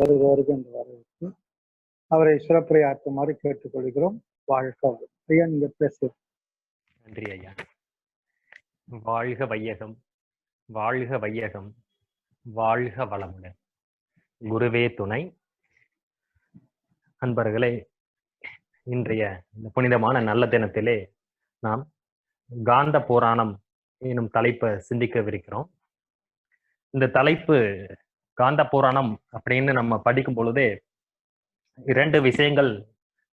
வருக வருக என்று வரவேற்று அவரை சிறப்புரையாற்றுமாறு கேட்டுக்கொள்கிறோம். வாழ்க வளம். ஐயா, நீங்க பேசுங்க. நன்றி ஐயா. வாழ்க வையகம், வாழ்க வையகம், வாழ்க வளமுடன். குருவே துணை. அன்பர்களே, இன்றைய இந்த புனிதமான நல்ல தினத்திலே நாம் காந்த புராணம் எனும் தலைப்பை சிந்திக்கவிருக்கிறோம். இந்த தலைப்பு காந்த புராணம் அப்படின்னு நம்ம படிக்கும் பொழுதே 2 விஷயங்கள்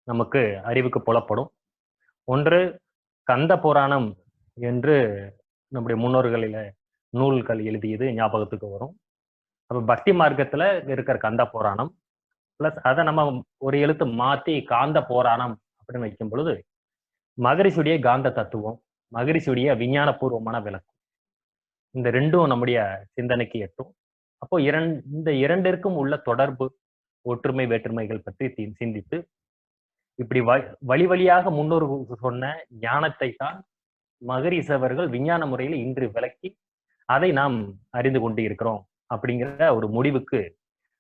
நமக்கு அறிவுக்கு புலப்படும். ஒன்று, கந்த புராணம் என்று நம்முடைய முன்னோர்களில நூல்கள் எழுதியது ஞாபகத்துக்கு வரும். அப்ப பக்தி மார்க்கத்துல இருக்கிற கந்த புராணம் பிளஸ் அதை நம்ம ஒரு எழுத்து மாத்தி காந்த புராணம் அப்படின்னு வைக்கும் பொழுது மகரிஷியுடைய காந்த தத்துவம், மகரிஷியுடைய விஞ்ஞானபூர்வமான விளக்கம், இந்த 2ம் நம்முடைய சிந்தனைக்கு எட்டும். அப்போ இந்த இரண்டிற்கும் உள்ள தொடர்பு, ஒற்றுமை வேற்றுமைகள் பற்றி சிந்தித்து இப்படி வழி வழியாக முன்னோர்கள் சொன்ன ஞானத்தை தான் மகரிஷி அவர்கள் விஞ்ஞான முறையில் இன்று விளக்கி அதை நாம் அறிந்து கொண்டு இருக்கிறோம் அப்படிங்கிற ஒரு முடிவுக்கு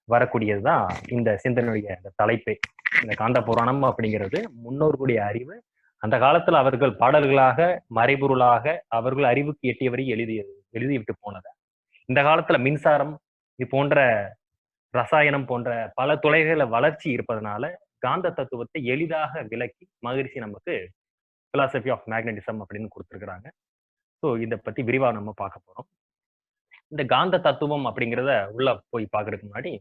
வரக்கூடியதுதான் இந்த சிந்தனையுடைய இந்த தலைப்பே. இந்த காந்த புராணம் அப்படிங்கிறது முன்னோர்களுடைய அறிவு, அந்த காலத்துல அவர்கள் பாடல்களாக மறைபொருளாக அவர்கள் அறிவுக்கு எட்டியவரை எழுதிவிட்டு போனது. இந்த காலத்துல மின்சாரம் இது போன்ற ரசாயனம் போன்ற பல துறைகள வளர்ச்சி இருப்பதனால காந்த தத்துவத்தை எளிதாக விளக்கி மகரிஷி நமக்கு பிலாசபி ஆஃப் மேக்னட்டிசம் அப்படின்னு கொடுத்துருக்குறாங்க. ஸோ இதை பத்தி விரிவா நம்ம பார்க்க போறோம். இந்த காந்த தத்துவம் அப்படிங்கிறத உள்ள போய் பார்க்கறதுக்கு முன்னாடி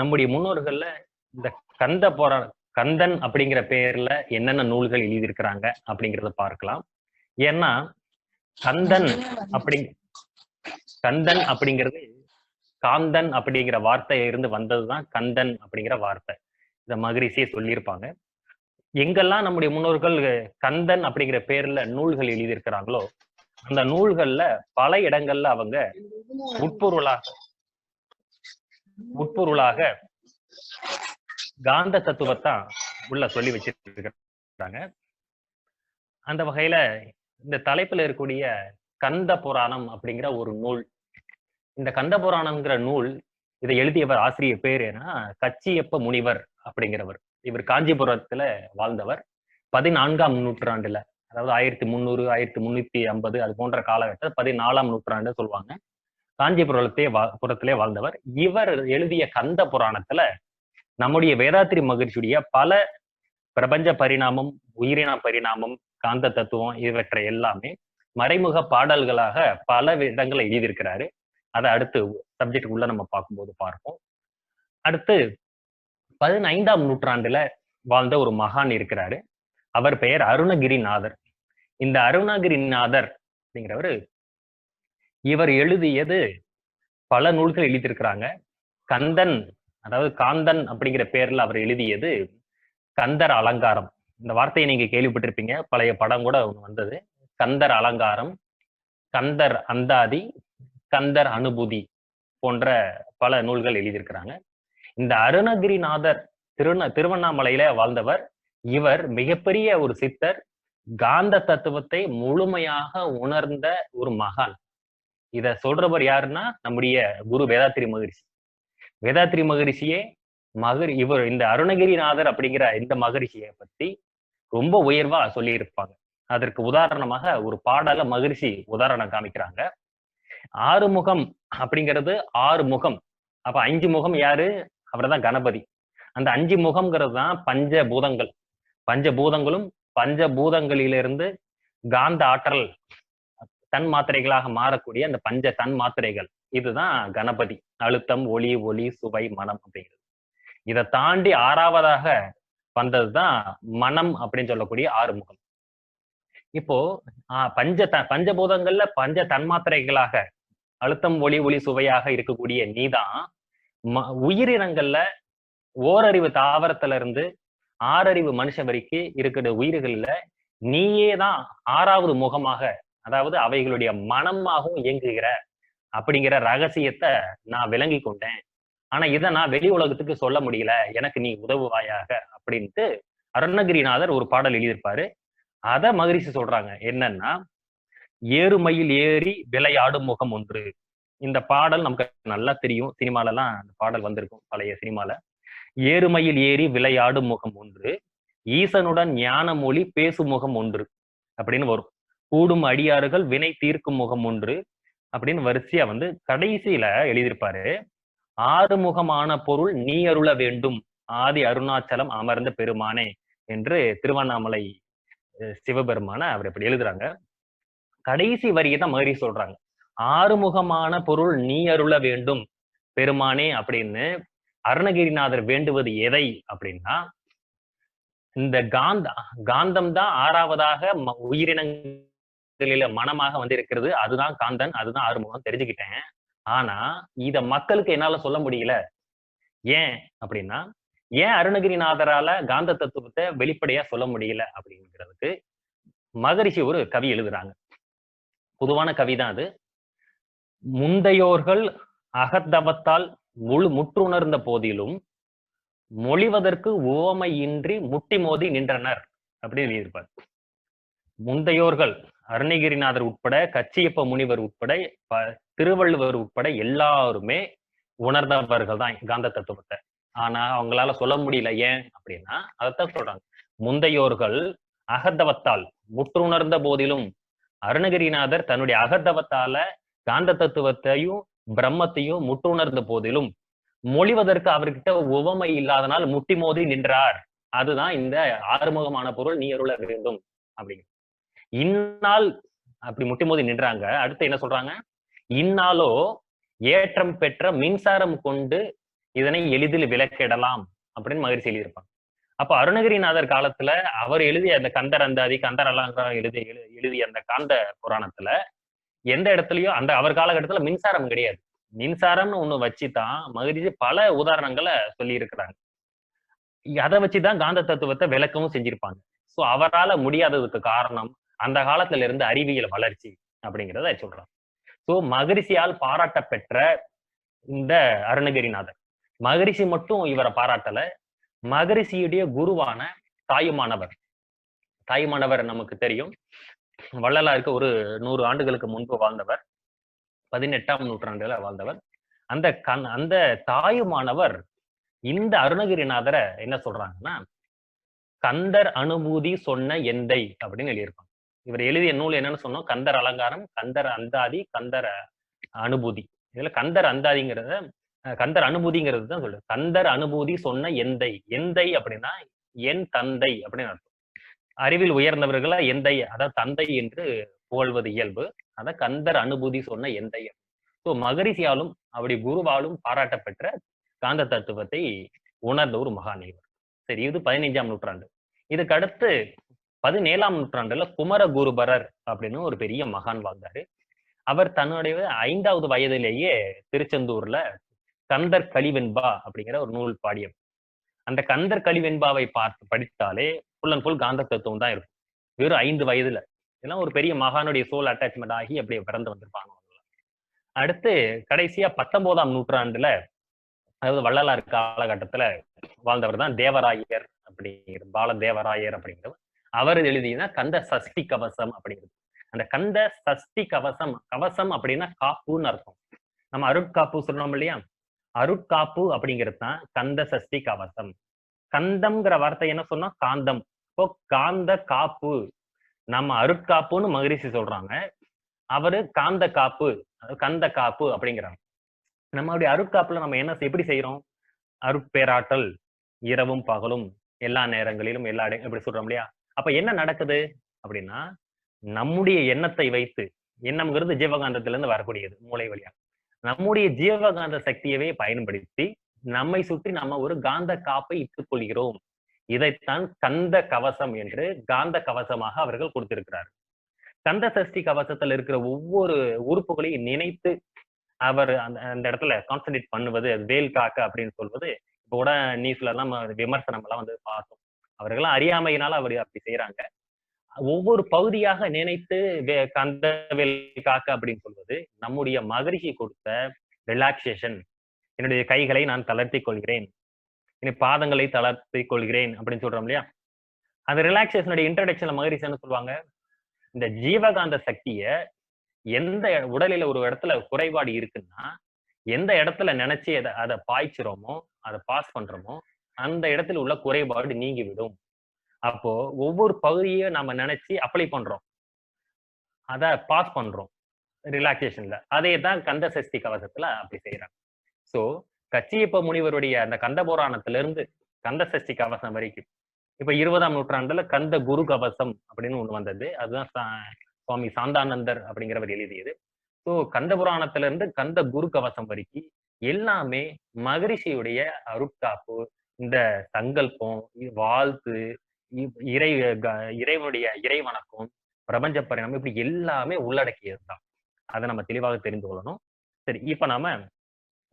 நம்முடைய முன்னோர்கள்ல இந்த கந்தன் அப்படிங்கிற பெயர்ல என்னென்ன நூல்கள் எழுதியிருக்கிறாங்க அப்படிங்கிறத பார்க்கலாம். ஏன்னா கந்தன் அப்படிங்கிறது காந்தன் அப்படிங்கிற வார்த்தையில இருந்து வந்ததுதான் கந்தன் அப்படிங்கிற வார்த்தை. இத மகரிஷியே சொல்லியிருப்பாங்க. எங்கெல்லாம் நம்முடைய முன்னோர்கள் கந்தன் அப்படிங்கிற பேர்ல நூல்கள் எழுதியிருக்கிறாங்களோ அந்த நூல்கள்ல பல இடங்கள்ல அவங்க உட்பொருளாக காந்த தத்துவத்தான் உள்ள சொல்லி வச்சிருக்காங்க. அந்த வகையில இந்த தலைப்புல இருக்கக்கூடிய கந்த புராணம் அப்படிங்கிற ஒரு நூல், இந்த கந்த புராணம்ங்கிற நூல் இதை எழுதியவர் ஆசிரியர் பேர் என்ன, கச்சியப்ப முனிவர் அப்படிங்கிறவர். இவர் காஞ்சிபுரத்துல வாழ்ந்தவர். 14ஆம் நூற்றாண்டுல, அதாவது 1300 1350 அது போன்ற காலகட்டத்தில் 14ஆம் நூற்றாண்டு சொல்லுவாங்க, காஞ்சிபுரத்திலே வாழ்ந்தவர். இவர் எழுதிய கந்த புராணத்துல நம்முடைய வேதாத்திரி மகரிஷியுடைய பல பிரபஞ்ச பரிணாமம், உயிரின பரிணாமம், காந்த தத்துவம் இவற்றை எல்லாமே மறைமுக பாடல்களாக பல இடங்களை எழுதியிருக்கிறாரு. அதை அடுத்து சப்ஜெக்ட் உள்ள நம்ம பார்க்கும்போது பார்ப்போம். அடுத்து 15ஆம் நூற்றாண்டுல வாழ்ந்த ஒரு மகான் இருக்கிறாரு. அவர் பெயர் அருணகிரிநாதர். இந்த அருணகிரிநாதர் அப்படிங்கிறவர் இவர் எழுதியது பல நூல்கள் எழுதியிருக்கிறாங்க. கந்தன், அதாவது காந்தன் அப்படிங்கிற பேர்ல அவர் எழுதியது கந்தர் அலங்காரம். இந்த வார்த்தையை நீங்க கேள்விப்பட்டிருப்பீங்க, பழைய படம் கூட ஒண்ணு வந்தது. கந்தர் அலங்காரம், கந்தர் அந்தாதி, கந்தர் அனுபூதி போன்ற பல நூல்கள் எழுதியிருக்கிறாங்க. இந்த அருணகிரிநாதர் திருவண்ணாமலையில வாழ்ந்தவர். இவர் மிகப்பெரிய ஒரு சித்தர், காந்த தத்துவத்தை முழுமையாக உணர்ந்த ஒரு மகான். இத சொல்றவர் யாருன்னா நம்முடைய குரு வேதாத்திரி மகரிஷி. வேதாத்திரி மகரிஷியே இவர் இந்த அருணகிரிநாதர் அப்படிங்கிற இந்த மகரிஷியை பத்தி ரொம்ப உயர்வா சொல்லி இருப்பாங்க. அதற்கு உதாரணமாக ஒரு பாடல மகரிஷி உதாரணம் காமிக்கிறாங்க. 6 முகம் அப்படிங்கிறது 6 முகம். அப்ப 5 முகம் யாரு? அவர்தான் கணபதி. அந்த 5 முகம்ங்கிறது தான் பஞ்சபூதங்கள். பஞ்சபூதங்களும் பஞ்சபூதங்களிலிருந்து காந்த ஆற்றல் தன் மாத்திரைகளாக மாறக்கூடிய அந்த தன் மாத்திரைகள், இதுதான் கணபதி. அழுத்தம், ஒளி, சுவை, மனம் அப்படிங்கிறது. இதை தாண்டி 6வதாக வந்ததுதான் மனம் அப்படின்னு சொல்லக்கூடிய 6 முகம். இப்போ பஞ்சபூதங்கள்ல பஞ்ச தன்மாத்திரைகளாக அழுத்தம், ஒளி, சுவையாக இருக்கக்கூடிய நீதான் உயிரினங்கள்ல ஓரறிவு தாவரத்துல இருந்து 6 அறிவு மனுஷன் வரைக்கும் இருக்கிற உயிர்கள்ல நீயே தான் 6வது முகமாக, அதாவது அவைகளுடைய மனமாகவும் இயங்குகிற அப்படிங்கிற ரகசியத்தை நான் விளங்கி கொண்டேன். ஆனா இதை நான் வெளி உலகத்துக்கு சொல்ல முடியல, எனக்கு நீ உதவுவாயாக அப்படின்ட்டு அருணகிரிநாதர் ஒரு பாடல் எழுதியிருப்பாரு. அத மகரிஷி சொல்றாங்க. என்னன்னா, ஏறுமையில் ஏறி விளையாடும் முகம் ஒன்று, இந்த பாடல் நமக்கு நல்லா தெரியும். சினிமால எல்லாம் அந்த பாடல் வந்திருக்கும் பழைய சினிமால. ஏறுமையில் ஏறி விளையாடும் முகம் ஒன்று, ஈசனுடன் ஞான மொழி பேசும் முகம் ஒன்று அப்படின்னு வரும். கூடும் அடியாறுகள் வினை தீர்க்கும் முகம் ஒன்று அப்படின்னு வரிசையா வந்து கடைசியில எழுதியிருப்பாரு. ஆறுமுகமான பொருள் நீ அருள வேண்டும் ஆதி அருணாச்சலம் அமர்ந்த பெருமானே என்று திருவண்ணாமலை சிவபெருமான அவர் இப்படி எழுதுறாங்க. கடைசி வரியை தான் மகரி சொல்றாங்க. ஆறுமுகமான பொருள் நீ அருள வேண்டும் பெருமானே அப்படின்னு அருணகிரிநாதர் வேண்டுவது எதை அப்படின்னா, இந்த காந்தம் தான் ஆறாவதாக உயிரினங்களில மனமாக வந்து இருக்கிறது. அதுதான் காந்தன், அதுதான் ஆறுமுகம் தெரிஞ்சுக்கிட்டேன். ஆனா இத மக்களுக்கு என்னால சொல்ல முடியல. ஏன் அப்படின்னா, ஏன் அருணகிரிநாதரால காந்த தத்துவத்தை வெளிப்படையா சொல்ல முடியல அப்படிங்கிறதுக்கு மகரிஷி ஒரு கவி எழுதுறாங்க. பொதுவான கவிதான் அது. முந்தையோர்கள் அகத்தவத்தால் முற்றுணர்ந்த போதிலும் மொழிவதற்கு உவமையின்றி முட்டி மோதி நின்றனர் அப்படின்னு எழுதியிருப்பார். முந்தையோர்கள் அருணகிரிநாதர் உட்பட, கச்சியப்ப முனிவர் உட்பட, திருவள்ளுவர் உட்பட எல்லாருமே உணர்ந்தவர்கள் தான் காந்த தத்துவத்தை. ஆனா அவங்களால சொல்ல முடியல. ஏன் அப்படின்னா அதைத்தான் சொல்றாங்க. முந்தையோர்கள் அகத்தவத்தால் முற்றுணர்ந்த போதிலும் அருணகிரிநாதர் தன்னுடைய அகத்தவத்தால காந்த தத்துவத்தையும் பிரம்மத்தையும் முற்றுணர்ந்த போதிலும் மொழிவதற்கு அவர்கிட்ட உவமை இல்லாதனால் முட்டி மோதி நின்றார். அதுதான் இந்த ஆறுமுகமான பொருள் நீ அருள வேண்டும் அப்படிங்க. இந்நாள் அப்படி முட்டி மோதி நின்றாங்க. அடுத்து என்ன சொல்றாங்க? இந்நாளோ ஏற்றம் பெற்ற மின்சாரம் கொண்டு இதனை எளிதில் விளக்கிடலாம் அப்படின்னு மகிழ்ச்சி எழுதியிருப்பாங்க. அப்ப அருணகிரிநாதர் காலத்துல அவர் எழுதிய அந்த கந்தர் அந்தாதி, கந்தர் அலங்காரம் எழுதிய அந்த காந்த புராணத்துல எந்த இடத்துலயும் அந்த அவர் காலகட்டத்துல மின்சாரம் கிடையாது. மின்சாரம்னு ஒண்ணு வச்சுதான் மகிழ்ச்சி பல உதாரணங்களை சொல்லி இருக்கிறாங்க. அதை வச்சுதான் காந்த தத்துவத்தை விளக்கவும் செஞ்சிருப்பாங்க. சோ அவரால முடியாததுக்கு காரணம் அந்த காலத்துல இருந்து அறிவியல் வளர்ச்சி அப்படிங்கிறத சொல்றாங்க. சோ மகரிஷியால் பாராட்ட பெற்ற இந்த அருணகிரிநாதர், மகரிஷி மட்டும் இவரை பாராட்டல, மகரிஷியுடைய குருவான தாயுமானவர் நமக்கு தெரியும். வள்ளலாருக்கு ஒரு 100 ஆண்டுகளுக்கு முன்பு வாழ்ந்தவர், 18ஆம் நூற்றாண்டுல வாழ்ந்தவர். அந்த தாயுமானவர் இந்த அருணகிரிநாதரை என்ன சொல்றாங்கன்னா, கந்தர் அனுபூதி சொன்ன எந்தை அப்படின்னு எழுதியிருப்பாங்க. இவர் எழுதிய நூல் என்னன்னு சொன்னோம்? கந்தர் அலங்காரம், கந்தர் அந்தாதி, கந்தர் அனுபூதி. இதுல கந்தர் அந்தாதிங்கிறத கந்தர் அனுபூதிங்கிறது தான் சொல்லுது. கந்தர் அனுபூதி சொன்ன எந்தை அப்படின்னா என் தந்தை அப்படின்னு அர்த்தம். அறிவில் உயர்ந்தவர்களை எந்தை, அதாவது தந்தை என்று புகழ்வது இயல்பு. அதான் கந்தர் அனுபூதி சொன்ன எந்தை. ஸோ மகரிஷியாலும் அவருடைய குருவாலும் பாராட்டப்பெற்ற காந்த தத்துவத்தை உணர்ந்த ஒரு மகான் இவர். சரி, இது 15ஆம் நூற்றாண்டு. இதுக்கு அடுத்து 17ஆம் நூற்றாண்டுல குமரகுருபரர் அப்படின்னு ஒரு பெரிய மகான் வாழ்ந்தாரு. அவர் தன்னுடைய 5வது வயதிலேயே திருச்செந்தூர்ல கந்தர் கலிவெண்பா அப்படிங்கிற ஒரு நூல் பாடியவர். அந்த கந்தர் கலிவெண்பாவை படித்தாலே ஃபுல் அண்ட் ஃபுல் காந்த தத்துவம் தான் இருக்கும். வெறும் 5 வயதுல. இதெல்லாம் ஒரு பெரிய மகானுடைய சோல் அட்டாச்மெண்ட் ஆகி அப்படியே பிறந்து வந்திருப்பாங்க. அடுத்து கடைசியா 19ஆம் நூற்றாண்டுல, அதாவது வள்ளலார் காலகட்டத்துல வாழ்ந்தவர் தான் தேவராயர் அப்படிங்கிற பால தேவராயர் அப்படிங்கிறவர். அவர் எழுதினா கந்த சஷ்டி கவசம் அப்படிங்கிறது. அந்த கந்த சஷ்டி கவசம், கவசம் அப்படின்னா காப்புன்னு அர்த்தம். நம்ம அருட்காப்பு சொன்னோம் இல்லையா? அருட்காப்பு அப்படிங்கிறது தான் கந்த சஷ்டி கவசம். கந்தம்ங்கிற வார்த்தை என்ன சொன்னா காந்தம். இப்போ காந்த காப்பு, நம்ம அருட்காப்புன்னு மகரிஷி சொல்றாங்க, அவரு காந்த காப்பு, கந்த காப்பு அப்படிங்கிறாங்க. நம்மளுடைய அருட்காப்புல நம்ம என்ன எப்படி செய்யறோம்? அருட்பேராற்றல் இரவும் பகலும் எல்லா நேரங்களிலும் எல்லா இப்படி சொல்றோம் இல்லையா? அப்ப என்ன நடக்குது அப்படின்னா, நம்முடைய எண்ணத்தை வைத்து, எண்ணம்ங்கிறது ஜீவகாந்தத்திலிருந்து வரக்கூடியது மூளை வழியா, நம்முடைய ஜீவகாந்த சக்தியவே பயன்படுத்தி நம்மை சுற்றி நம்ம ஒரு காந்த காப்பை இட்டுக் கொள்கிறோம். இதைத்தான் கந்த கவசம் என்று காந்த கவசமாக அவர்கள் கொடுத்திருக்கிறார். கந்த சஷ்டி கவசத்துல இருக்கிற ஒவ்வொரு உறுப்புகளையும் நினைத்து அவர் அந்த இடத்துல கான்சன்ட்ரேட் பண்ணுவது, வேல் காக்க அப்படின்னு சொல்வது. இப்போ கூட நியூஸ்ல எல்லாம் விமர்சனம் எல்லாம் வந்து பார்த்தோம். அவர்கள்லாம் அறியாமையினால அவர் அப்படி செய்யறாங்க. ஒவ்வொரு பகுதியாக நினைத்து கந்த வேல் காக்க அப்படின்னு சொல்வது நம்முடைய மகரிஷி கொடுத்த ரிலாக்ஸேஷன். என்னுடைய கைகளை நான் தளர்த்திக் கொள்கிறேன், என் பாதங்களை தளர்த்திக் கொள்கிறேன் அப்படின்னு சொல்றோம் இல்லையா? அந்த ரிலாக்ஸேஷனுடைய இன்ட்ரடக்ஷன்ல மகரிஷி என்ன சொல்லுவாங்க? இந்த ஜீவகாந்த சக்திய எந்த உடலில ஒரு இடத்துல குறைபாடு இருக்குன்னா எந்த இடத்துல நினைச்சு அதை பாய்ச்சுறோமோ அதை பாஸ் பண்றோமோ அந்த இடத்துல உள்ள குறைபாடு நீங்கிவிடும். அப்போ ஒவ்வொரு பகுதியை நம்ம நினைச்சு அப்ளை பண்றோம், அதை பாஸ் பண்றோம் ரிலாக்ஸேஷன்ல. அதே தான் கந்த சஷ்டி கவசத்துல அப்படி செய்யறாங்க. சோ கச்சியப்ப முனிவருடைய அந்த கந்த புராணத்துல இருந்து கந்த சஷ்டி கவசம் வரைக்கும் இப்ப 20ஆம் நூற்றாண்டுல கந்த குரு கவசம் அப்படின்னு ஒண்ணு வந்தது. அதுதான் சுவாமி சாந்தானந்தர் அப்படிங்கிறவர் எழுதியது. ஸோ கந்த புராணத்துல இருந்து கந்த குரு கவசம் வரைக்கும் எல்லாமே மகரிஷியுடைய அருட்காப்பு, இந்த சங்கல்பம், வாழ்த்து, இறைவனுடைய இறைவணக்கம், பிரபஞ்ச பரிணாமம், இப்படி எல்லாமே உள்ளடக்கியது தான். அதை நம்ம தெளிவாக தெரிந்து கொள்ளணும். சரி, இப்ப நாம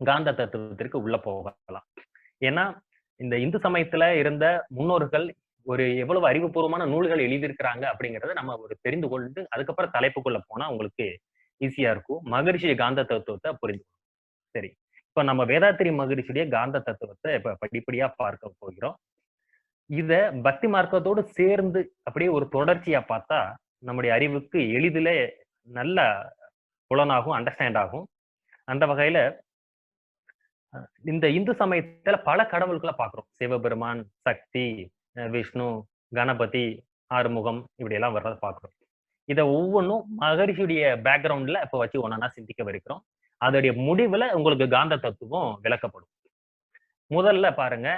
காந்த தத்துவத்திற்கு உள்ள போகலாம். ஏன்னா இந்த இந்து சமயத்துல இருந்த முன்னோர்கள் ஒரு எவ்வளவு அறிவுபூர்வமான நூல்கள் எழுதியிருக்கிறாங்க அப்படிங்கறத நம்ம ஒரு தெரிந்து கொண்டு அதுக்கப்புறம் தலைப்புக்குள்ள போனா உங்களுக்கு ஈஸியா இருக்கும். மகரிஷி காந்த தத்துவத்தை புரிந்து. சரி, இப்ப நம்ம வேதாத்திரி மகரிஷியுடைய காந்த தத்துவத்தை இப்ப படிப்படியா பார்க்க போகிறோம். இத பக்தி மார்க்கத்தோடு சேர்ந்து அப்படியே ஒரு தொடர்ச்சியா பார்த்தா நம்முடைய அறிவுக்கு எளிதில நல்ல புலனாகும், அண்டர்ஸ்டாண்ட் ஆகும். அந்த வகையில இந்த இந்து சமயத்துல பல கடவுள்களை பாக்குறோம். சிவபெருமான், சக்தி, விஷ்ணு, கணபதி, ஆறுமுகம், இப்படி எல்லாம் வர்றதை பாக்குறோம். இத ஒவ்வொன்றும் மகரிஷியுடைய பேக்ரவுண்ட்ல இப்ப வச்சு ஒன்னா சிந்திக்க வைக்கிறோம். அதோடைய முடிவுல உங்களுக்கு காந்த தத்துவம் விளக்கப்படும். முதல்ல பாருங்க,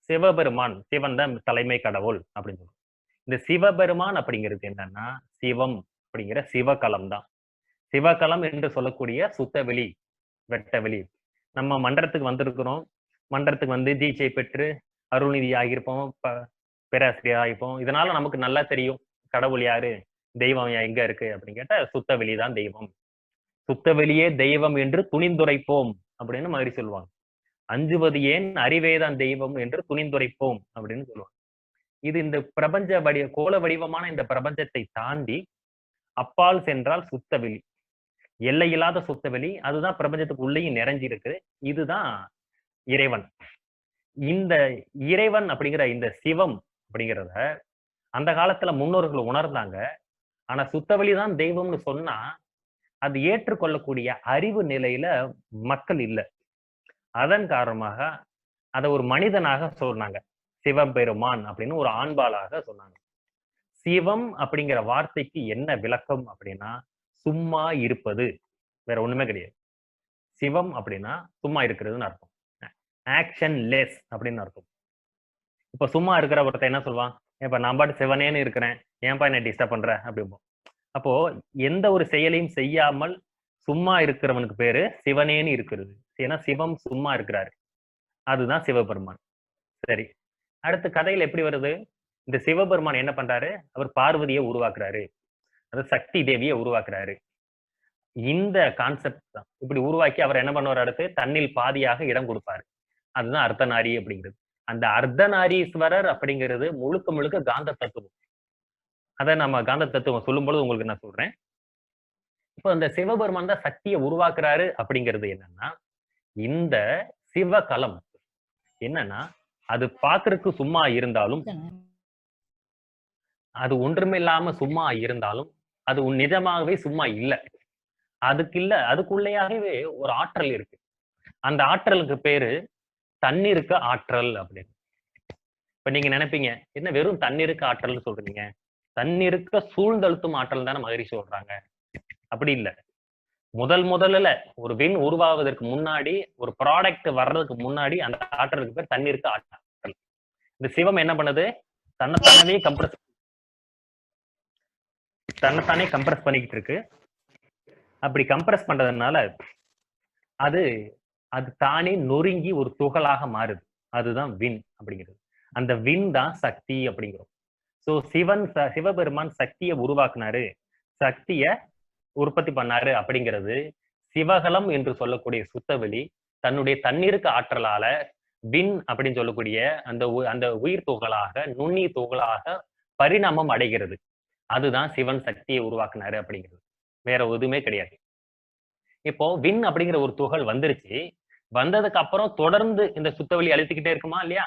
சிவபெருமான், சிவன் தான் தலைமை கடவுள் அப்படின்னு சொல்லுவோம். இந்த சிவபெருமான் அப்படிங்கிறது என்னன்னா சிவம் அப்படிங்கிற சிவகலம் தான். சிவகலம் என்று சொல்லக்கூடிய சுத்தவெளி, வெட்டவெளி. நம்ம மன்றத்துக்கு வந்திருக்கிறோம். மன்றத்துக்கு வந்து தீட்சை பெற்று அருள்நிதி ஆகியிருப்போம், பேராசிரியர் ஆகிப்போம். இதனால நமக்கு நல்லா தெரியும் கடவுள் யாரு, தெய்வம் எங்க இருக்கு அப்படின்னு கேட்டா சுத்தவெளி தான் தெய்வம். சுத்தவெளியே தெய்வம் என்று துணிந்துரைப்போம் அப்படின்னு மாதிரி சொல்லுவாங்க. அஞ்சுவது ஏன் அறிவேதான் தெய்வம் என்று துணிந்துரைப்போம் அப்படின்னு சொல்லுவாங்க. இது இந்த பிரபஞ்ச கோல வடிவமான இந்த பிரபஞ்சத்தை தாண்டி அப்பால் சென்றால் சுத்தவெளி, எல்லையில்லாத சுத்தவெளி. அதுதான் பிரபஞ்சத்துக்கு உள்ளேயும் நிறைஞ்சிருக்கு. இதுதான் இறைவன். இந்த இறைவன் அப்படிங்கிற இந்த சிவம் அப்படிங்கிறத அந்த காலத்துல முன்னோர்கள் உணர்ந்தாங்க. ஆனா சுத்தவெளிதான் தெய்வம்னு சொன்னா அது ஏற்றுக்கொள்ளக்கூடிய அறிவு நிலையில மக்கள் இல்லை. அதன் காரணமாக அதை ஒரு மனிதனாக சொன்னாங்க. சிவபெருமான் அப்படின்னு ஒரு ஆண்பாளாக சொன்னாங்க. சிவம் அப்படிங்கிற வார்த்தைக்கு என்ன விளக்கம் அப்படின்னா சும்மா இருப்பது, வேற ஒண்ணுமே கிடையாது. சிவம் அப்படின்னா சும்மா இருக்கிறதுன்னு அர்த்தம். ஆக்ஷன் லெஸ் அப்படின்னு அர்த்தம். இப்ப சும்மா இருக்கிற ஒருத்தர் என்ன சொல்லுவான், இப்ப நான் பாட்டு சிவனேன்னு இருக்கிறேன், ஏன்பா என்ன டிஸ்டர்ப் பண்ற அப்படிம்போம். அப்போ எந்த ஒரு செயலையும் செய்யாமல் சும்மா இருக்கிறவனுக்கு பேரு சிவனேன்னு இருக்கிறது. ஏன்னா சிவம் சும்மா இருக்கிறாரு, அதுதான் சிவபெருமான். சரி, அடுத்த கதையில எப்படி வருது, இந்த சிவபெருமான் என்ன பண்றாரு, அவர் பார்வதியை உருவாக்குறாரு, அது சக்தி தேவியை உருவாக்குறாரு. இந்த கான்செப்ட் தான் இப்படி உருவாக்கி அவர் என்ன பண்ணுவார், அடுத்து தன்னில் பாதியாக இடம் கொடுப்பாரு. அதுதான் அர்த்தநாரி அப்படிங்கிறது. அந்த அர்த்தநாரீஸ்வரர் அப்படிங்கிறது முழுக்க முழுக்க காந்த தத்துவம். அதை நம்ம காந்த தத்துவம் சொல்லும் பொழுது உங்களுக்கு நான் சொல்றேன். இப்போ இந்த சிவபெருமான் தான் சக்தியை உருவாக்குறாரு அப்படிங்கிறது என்னன்னா, இந்த சிவகலம் என்னன்னா அது பாக்குறதுக்கு சும்மா இருந்தாலும், அது ஒன்றுமில்லாம சும்மா இருந்தாலும் அது நிஜமாகவே சும்மா இல்லை. அதுக்கு இல்ல, அதுக்குள்ளேயாகவே ஒரு ஆற்றல் இருக்கு. அந்த ஆற்றலுக்கு பேரு தண்ணீருக்கு ஆற்றல் அப்படின்னு. இப்ப நீங்க நினைப்பீங்க, என்ன வெறும் தண்ணீருக்கு ஆற்றல் சொல்றீங்க, தண்ணீருக்கு சூழ்ந்தழுத்தும் ஆற்றல் தானே மகரிஷி சொல்றாங்க. அப்படி இல்லை. முதல்ல ஒரு விண் உருவாவதற்கு முன்னாடி, ஒரு ப்ராடக்ட் வர்றதுக்கு முன்னாடி அந்த ஆற்றலுக்கு பேர் தண்ணீருக்கு ஆற்றல். இந்த சிவம் என்ன பண்ணுது, தன்னைத்தானே கம்ப்ரஸ் பண்ணிக்கிட்டு இருக்கு. அப்படி கம்ப்ரஸ் பண்றதுனால அது தானே நொறுங்கி ஒரு துகளாக மாறுது. அதுதான் விண் அப்படிங்கிறது. அந்த விண் தான் சக்தி அப்படிங்கிறோம். சோ சிவபெருமான் சக்தியை உருவாக்குனாரு, சக்திய உற்பத்தி பண்ணாரு அப்படிங்கிறது சிவகலம் என்று சொல்லக்கூடிய சுத்தவெளி தன்னுடைய தண்ணீருக்கு ஆற்றலால விண் அப்படின்னு சொல்லக்கூடிய அந்த உயிர் துகளாக, நுண்ணீர் துகளாக பரிணாமம் அடைகிறது. அதுதான் சிவன் சக்தியை உருவாக்குனாரு அப்படிங்கிறது, வேற எதுவுமே கிடையாது. இப்போ விண் அப்படிங்கிற ஒரு துகள் வந்துருச்சு, வந்ததுக்கு அப்புறம் தொடர்ந்து இந்த சுத்தவெளி அழுத்திக்கிட்டே இருக்குமா இல்லையா?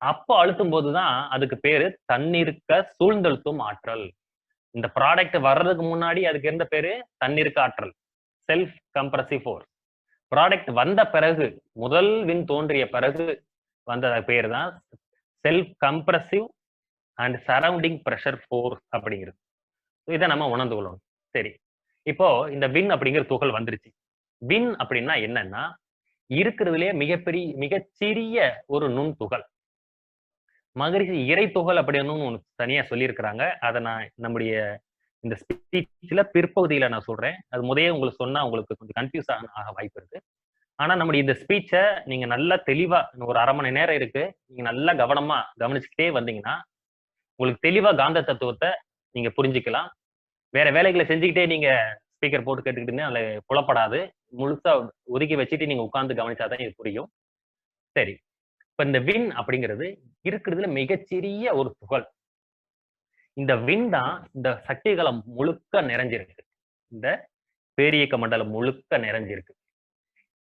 அப்போ அழுத்தும் போதுதான் அதுக்கு பேரு தண்ணீருக்க சூழ்ந்தழுத்தும் ஆற்றல். இந்த ப்ராடக்ட் வர்றதுக்கு முன்னாடி அதுக்கு இருந்த பேரு தன்னிருக்க ஆற்றல், செல்ஃப் கம்ப்ரசிவ் ஃபோர்ஸ். ப்ராடக்ட் வந்த பிறகு, முதல் வின் தோன்றிய பிறகு வந்த பேர் தான் self compressive and surrounding pressure force அப்படிங்கிறது. இதை நம்ம உணர்ந்து கொள்ளணும். சரி, இப்போ இந்த வின் அப்படிங்கிற துகள் வந்துருச்சு. வின் அப்படின்னா என்னன்னா, இருக்கிறதுலயே மிகச்சிறிய ஒரு நுண் துகள். மகரிஷி இறை துகள் அப்படின்னு ஒண்ணு தனியா சொல்லியிருக்கிறாங்க. அதை நான் நம்முடைய இந்த ஸ்பீச்ல பிற்பகுதியில நான் சொல்றேன். அது முதலே உங்களுக்கு சொன்னா உங்களுக்கு கொஞ்சம் கன்ஃபியூஸ் ஆக வாய்ப்பு இருக்கு. ஆனா நம்முடைய இந்த ஸ்பீச்சை நீங்க நல்லா தெளிவா, ஒரு 1/2 மணி நேரம் இருக்கு, நீங்க நல்லா கவனமா கவனிச்சுக்கிட்டே வந்தீங்கன்னா உங்களுக்கு தெளிவா காந்த தத்துவத்தை நீங்க புரிஞ்சுக்கலாம். வேற வேலைகளை செஞ்சுக்கிட்டே நீங்க ஸ்பீக்கர் போட்டு கேட்டுக்கிட்டு அதுல புலப்படாது. முழுசா ஒதுக்கி வச்சுட்டு நீங்க உட்கார்ந்து கவனிச்சாதான் இது புரியும். சரி, இப்ப இந்த வின் அப்படிங்கிறது இருக்கிறதுல மிகச்சிறிய ஒரு துகள். இந்த வின் தான் இந்த சக்திகளம் முழுக்க நிறைஞ்சிருக்கு. இந்த பேரியக்க மண்டலம் முழுக்க நிறைஞ்சிருக்கு.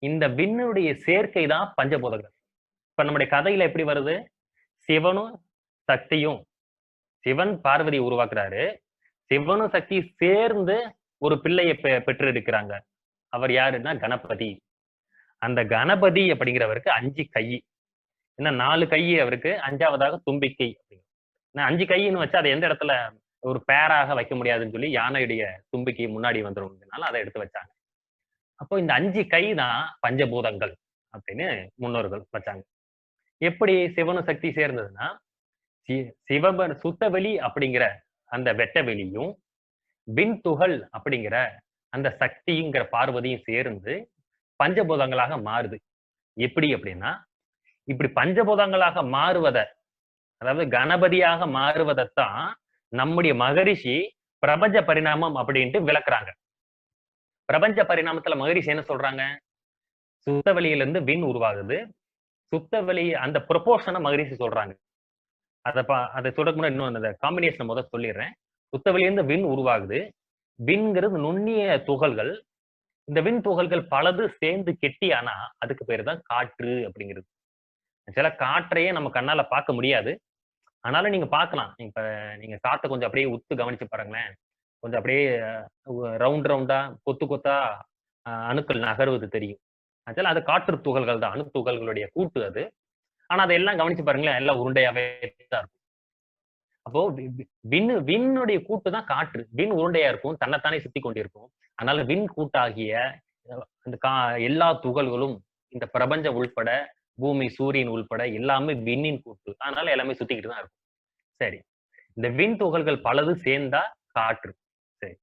இந்த விண்ணுடைய சேர்க்கை தான் பஞ்சபூதங்கள். இப்ப நம்முடைய கதையில எப்படி வருது? சிவனும் சக்தியும், சிவன் பார்வதியை உருவாக்குறாரு. சிவனும் சக்தி சேர்ந்து ஒரு பிள்ளையை பெற்று இருக்கிறாங்க. அவர் யாருன்னா கணபதி. அந்த கணபதி அப்படிங்கிறவருக்கு 5 கை. என்ன 4 கை அவருக்கு, 5வதாக தும்பிக்கை. 5 கைன்னு வச்சு அதை எந்த இடத்துல ஒரு பேராக வைக்க முடியாதுன்னு சொல்லி யானையுடைய தும்பிக்கை முன்னாடி வந்துடும், அதை எடுத்து வச்சாங்க. அப்போ இந்த 5 கை தான் பஞ்சபூதங்கள் அப்படின்னு முன்னோர்கள் வச்சாங்க. எப்படி சிவனும் சக்தி சேர்ந்ததுன்னா, சிவபன் சுத்தவெளி அப்படிங்கிற அந்த வெட்ட வெளியும், விண்துகள் அப்படிங்கிற அந்த சக்திங்கிற பார்வதியும் சேர்ந்து பஞ்சபூதங்களாக மாறுது. எப்படி அப்படின்னா, இப்படி பஞ்சபூதங்களாக மாறுவத, அதாவது கணபதியாக மாறுவதைத்தான் நம்முடைய மகரிஷி பிரபஞ்ச பரிணாமம் அப்படின்ட்டு விளக்குறாங்க. பிரபஞ்ச பரிணாமத்துல மகரிஷி என்ன சொல்றாங்க? சுத்தவெளியிலிருந்து விண் உருவாகுது. சுத்தவெளி அந்த ப்ரொபோர்ஷனை மகரிஷி சொல்றாங்க. அதை சொல்றதுக்கு முன்னாடி இன்னும் அந்த காம்பினேஷன் முதல் சொல்லிடுறேன். சுத்தவெளியிலிருந்து விண் உருவாகுது. விண்ங்கிறது நுண்ணிய துகள்கள். இந்த விண் துகள்கள் பலது சேர்ந்து கெட்டியானா அதுக்கு பேரு தான் காற்று அப்படிங்கிறது. சில காற்றையே நம்ம கண்ணால பார்க்க முடியாது. ஆனாலும் நீங்க பார்க்கலாம். இப்ப நீங்க காற்றை கொஞ்சம் அப்படியே உத்து கவனிச்சு பாருங்களேன். கொஞ்சம் அப்படியே ரவுண்டா கொத்து கொத்தா அணுக்கள் நகர்வது தெரியும். அதனால அது காற்று துகள்கள் தான், அணு துகள்களுடைய கூட்டு அது. ஆனா அதெல்லாம் கவனிச்சு பாருங்களேன், எல்லாம் உருண்டையாவே தான் இருக்கும். அப்போ விண்ணுடைய கூட்டு தான் காற்று. விண் உருண்டையா இருக்கும், தன்னைத்தானே சுத்தி கொண்டிருக்கும். அதனால விண் கூட்டாகிய அந்த எல்லா துகள்களும் இந்த பிரபஞ்சம் உள்பட, பூமி சூரியன் உள்பட எல்லாமே விண்ணின் கூட்டு. அதனால எல்லாமே சுத்திக்கிட்டு தான் இருக்கும். சரி, இந்த விண் துகள்கள் பலது சேர்ந்தா காற்று. சரி,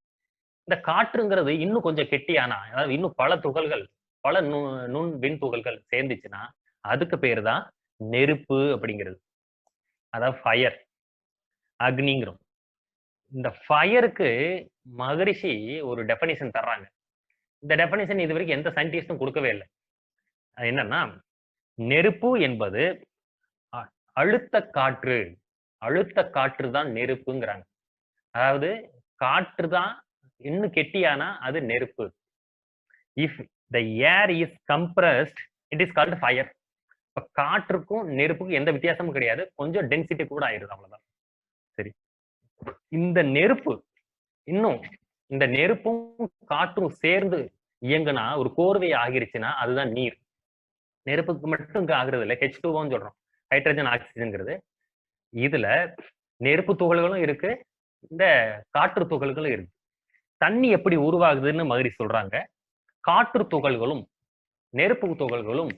இந்த காற்றுங்கிறது இன்னும் கொஞ்சம் கெட்டியானா, அதாவது இன்னும் பல துகள்கள், பல நுண் விண் துகள்கள் சேர்ந்துச்சுன்னா அதுக்கு பேரு தான் நெருப்பு அப்படிங்கிறது. அதாவது ஃபயர், அக்னிங்கிறோம். இந்த ஃபயருக்கு மகரிஷி ஒரு டெஃபனிஷன் தர்றாங்க. இந்த டெஃபனிஷன் இது வரைக்கும் எந்த சயின்டிஸ்டும் கொடுக்கவே இல்லை. அது என்னன்னா, நெருப்பு என்பது அழுத்த காற்று. அழுத்த காற்று தான் நெருப்புங்கிறாங்க. அதாவது காற்று தான் இன்னும் கெட்டியானா அது நெருப்பு. If the air is compressed it is called fire. இப்ப காற்றுக்கும் நெருப்புக்கும் எந்த வித்தியாசமும் கிடையாது, கொஞ்சம் டென்சிட்டி கூட ஆயிருது, அவ்வளவுதான். சரி, இந்த நெருப்பு இன்னும் இந்த நெருப்பும் காற்றும் சேர்ந்து இயங்குனா ஒரு கோர்வை ஆகிருச்சுன்னா அதுதான் நீர். நெருப்புக்கு மட்டும் இங்க ஆகுறது இல்லை, H2O சொல்றோம், ஹைட்ரஜன் ஆக்சிஜன்ங்கிறது. இதுல நெருப்பு துகள்களும் இருக்கு, இந்த காற்று துகள்களும் இருக்கு. தண்ணி எப்படி உருவாகுதுன்னு மகரிஷி சொல்றாங்க. காற்று துகள்களும் நெருப்பு துகள்களும்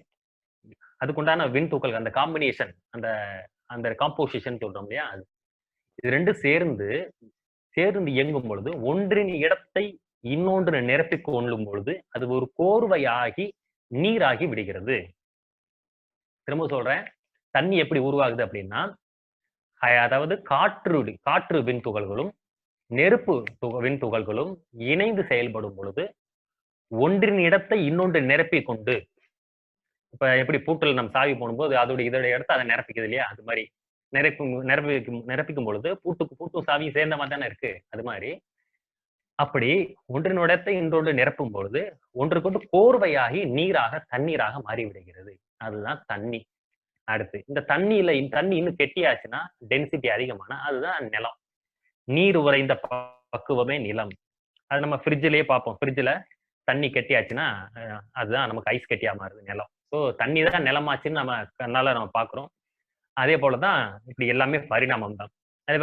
அதுக்குண்டான விண் துகள்கள், அந்த காம்பினேஷன், அந்த அந்த காம்போசிஷன் சொல்றோம் இல்லையா, அது இது ரெண்டும் சேர்ந்து இயங்கும் பொழுது ஒன்றின் இடத்தை இன்னொன்று நிரப்பிக் கொள்ளும் பொழுது அது ஒரு கோர்வையாகி நீராகி விடுகிறது. திரும்ப சொல்றேன், தண்ணி எப்படி உருவாகுது அப்படின்னா, அதாவது காற்று விண் துகள்களும் நெருப்பு விண் துகள்களும் இணைந்து செயல்படும் பொழுது ஒன்றின் இடத்தை இன்னொன்று நிரப்பிக் கொண்டு, இப்ப எப்படி பூட்டில் நம்ம சாவி போடும்போது இதோட இடத்தை அதை நிரப்பிக்குது இல்லையா, அது மாதிரி நிரப்பிக்கும் பொழுது பூட்டும் சாவியும் சேர்ந்த மாதிரி தானே இருக்கு. அது மாதிரி அப்படி ஒன்றின் இடத்தை இன்னொன்று நிரப்பும் பொழுது ஒன்றுக்கொன்று கோர்வையாகி நீராக, தண்ணீராக மாறிவிடுகிறது. அதுதான் தண்ணி. அடுத்து இந்த தண்ணி இன்னும் கெட்டியாச்சுன்னா, டென்சிட்டி அதிகமான அதுதான் நிலம். நீர் உறைந்த பக்குவமே நிலம். அது நம்ம ஃப்ரிட்ஜ்லயே பார்ப்போம். ஃப்ரிட்ஜ்ல தண்ணி கெட்டியாச்சுன்னா அதுதான் நமக்கு ஐஸ் கெட்டியா மாறுது நிலம். ஸோ தண்ணி தான் நிலமாச்சுன்னு நம்ம கண்ணால நம்ம பார்க்குறோம். அதே போலதான் இப்படி எல்லாமே பரிணாமம் தான். அதே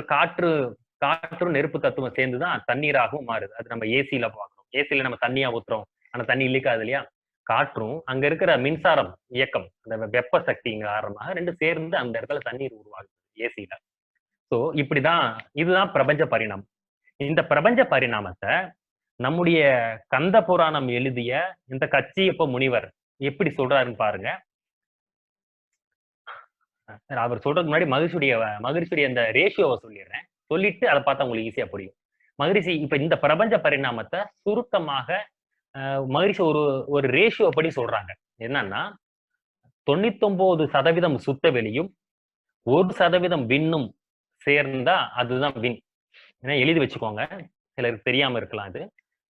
காற்றும் நெருப்பு தத்துவம் சேர்ந்துதான் தண்ணீராகவும் மாறுது. அது நம்ம ஏசியில பார்க்கிறோம். ஏசியில நம்ம தண்ணியா ஊத்துறோம். ஆனா தண்ணி இல்லைக்காது இல்லையா? காற்றும் அங்க இருக்கிற மின்சாரம் இயக்கம், அந்த வெப்ப சக்திங்க காரணமாக ரெண்டும் சேர்ந்து அந்த இடத்துல தண்ணீர் உருவாகுது ஏசியில. சோ இப்படிதான் இதுதான் பிரபஞ்ச பரிணாமம். இந்த பிரபஞ்ச பரிணாமத்தை நம்முடைய கந்த புராணம் எழுதிய இந்த கச்சியப்ப முனிவர் எப்படி சொல்றாருன்னு பாருங்க. அவர் சொல்றதுக்கு முன்னாடி மகிழ்ச்சியுடைய அந்த ரேஷியோவை சொல்லிடுறேன். சொல்லிட்டு அதை பார்த்தா உங்களுக்கு ஈஸியா புரியும். மகிழ்ச்சி இப்ப இந்த பிரபஞ்ச பரிணாமத்தை சுருக்கமாக மகிழ்ச்சி ஒரு ரேஷியோ படி சொல்றாங்க. என்னன்னா 99% சுத்த வெளியும் 1% விண்ணும் சேர்ந்தா அதுதான் விண். ஏன்னா எழுதி வச்சுக்கோங்க, சிலருக்கு தெரியாம இருக்கலாம். இது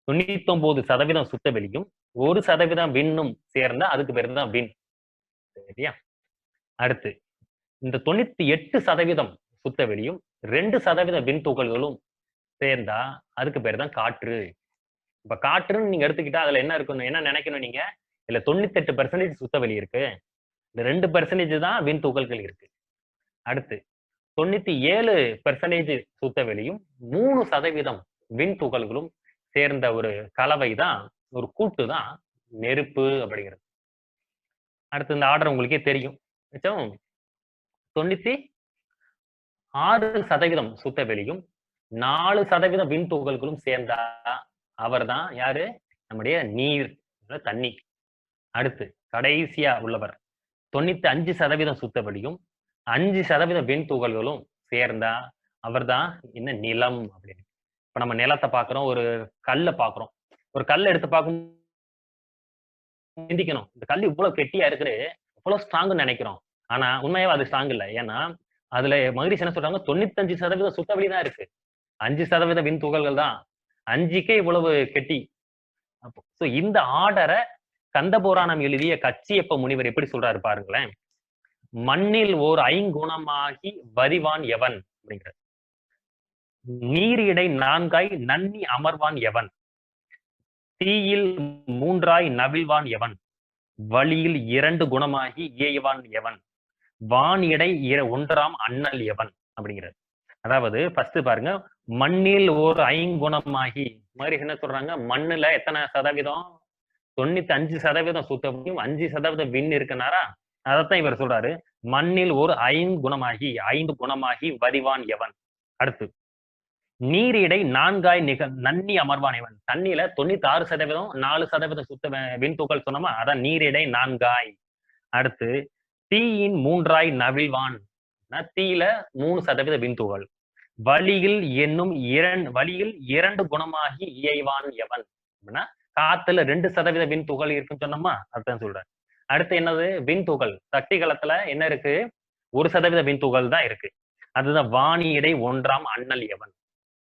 99% சுத்த வெளியும் 1% விண்ணும் சேர்ந்தா அதுக்கு பேரு தான் விண். சரியா? அடுத்து இந்த 98% சுத்த வெளியும் 2% விண் துகள்களும் சேர்ந்தா அதுக்கு பேர் தான் காற்று. இப்ப காற்றுன்னு நீங்க எடுத்துக்கிட்டா அதுல என்ன இருக்கணும், என்ன நினைக்கணும் நீங்க? இல்ல 98% சுத்த வெளி இருக்கு, இந்த 2% தான் விண் துகள்கள் இருக்கு. அடுத்து 97% சுத்த வெளியும் 3% விண் துகள்களும் சேர்ந்த ஒரு கலவை தான், ஒரு கூட்டு தான் நெருப்பு அப்படிங்கிறது. அடுத்து இந்த ஆர்டர் உங்களுக்கே தெரியும். 96% சுத்த வெளியும் 4% விண் துகள்களும் சேர்ந்தா அவர் தான் யாரு? நம்முடைய நீர், தண்ணி. அடுத்து கடைசியா உள்ளவர் 95% சுத்த வெளியும் 5% விண் துகள்களும் சேர்ந்தா அவர் தான் என்ன? நிலம் அப்படின்னு. இப்ப நம்ம நிலத்தை பாக்குறோம், ஒரு கல்லை பாக்குறோம். ஒரு கல்லை எடுத்து பார்க்கும் சிந்திக்கணும், இந்த கல் இவ்வளவு கெட்டியா இருக்குது, இவ்வளவு ஸ்ட்ராங்னு நினைக்கிறோம். ஆனா உண்மையாவே அது ஸ்ட்ராங் இல்ல. ஏன்னா அதுல மகிழ்ச்சி என்ன சொல்றாங்க, 95% சுத்த வெளி தான் இருக்கு, 5% விண் துகள்கள் தான். 5க்கே இவ்வளவு கெட்டி. சோ இந்த ஆர்டரை கந்த புராணம் எழுதிய கச்சியப்ப முனிவர் எப்படி சொல்றாரு பாருங்களேன். மண்ணில் ஓர் ஐங்குணமாகி வரிவான் எவன் அப்படிங்கிற, நீரிடை 4ஆய் நன்னி அமர்வான் எவன், தீயில் 3ஆய் நவிழ்வான் எவன், வழியில் 2 குணமாகி ஏய்வான் எவன், வானிடை 1ஆம் அண்ணல் எவன் அப்படிங்கிறது. அதாவது ஃபர்ஸ்ட் பாருங்க, மண்ணில் ஒரு 5 மாதிரி என்ன சொல்றாங்க, மண்ணுல எத்தனை சதவீதம்? 95% சுத்தம், 5% விண் இருக்குனாரா, அதைத்தான் இவர் சொல்றாரு. மண்ணில் ஒரு 5 குணமாகி வரிவான் எவன். அடுத்து நீரிடை 4ஆய் நன்னி அமர்வான் எவன். தண்ணியில 96% 4% சுத்த விண் துகள் சொன்னோமா, அதான் நீரிடை 4ஆய். அடுத்து தீயின் 3ஆய் நவிழ்வான், தீயில 3% விண் துகள். வழியில் 2 குணமாகி இயைவான் எவன் அப்படின்னா, காத்துல 2% விண் துகள் இருக்குன்னு சொன்னோமா, அதுதான் சொல்றேன். அடுத்து என்னது? விண் துகள். சக்தி களத்துல என்ன இருக்கு? 1% விண் துகள் தான் இருக்கு. அதுதான் வானிடை 1ஆம் அண்ணல் எவன்.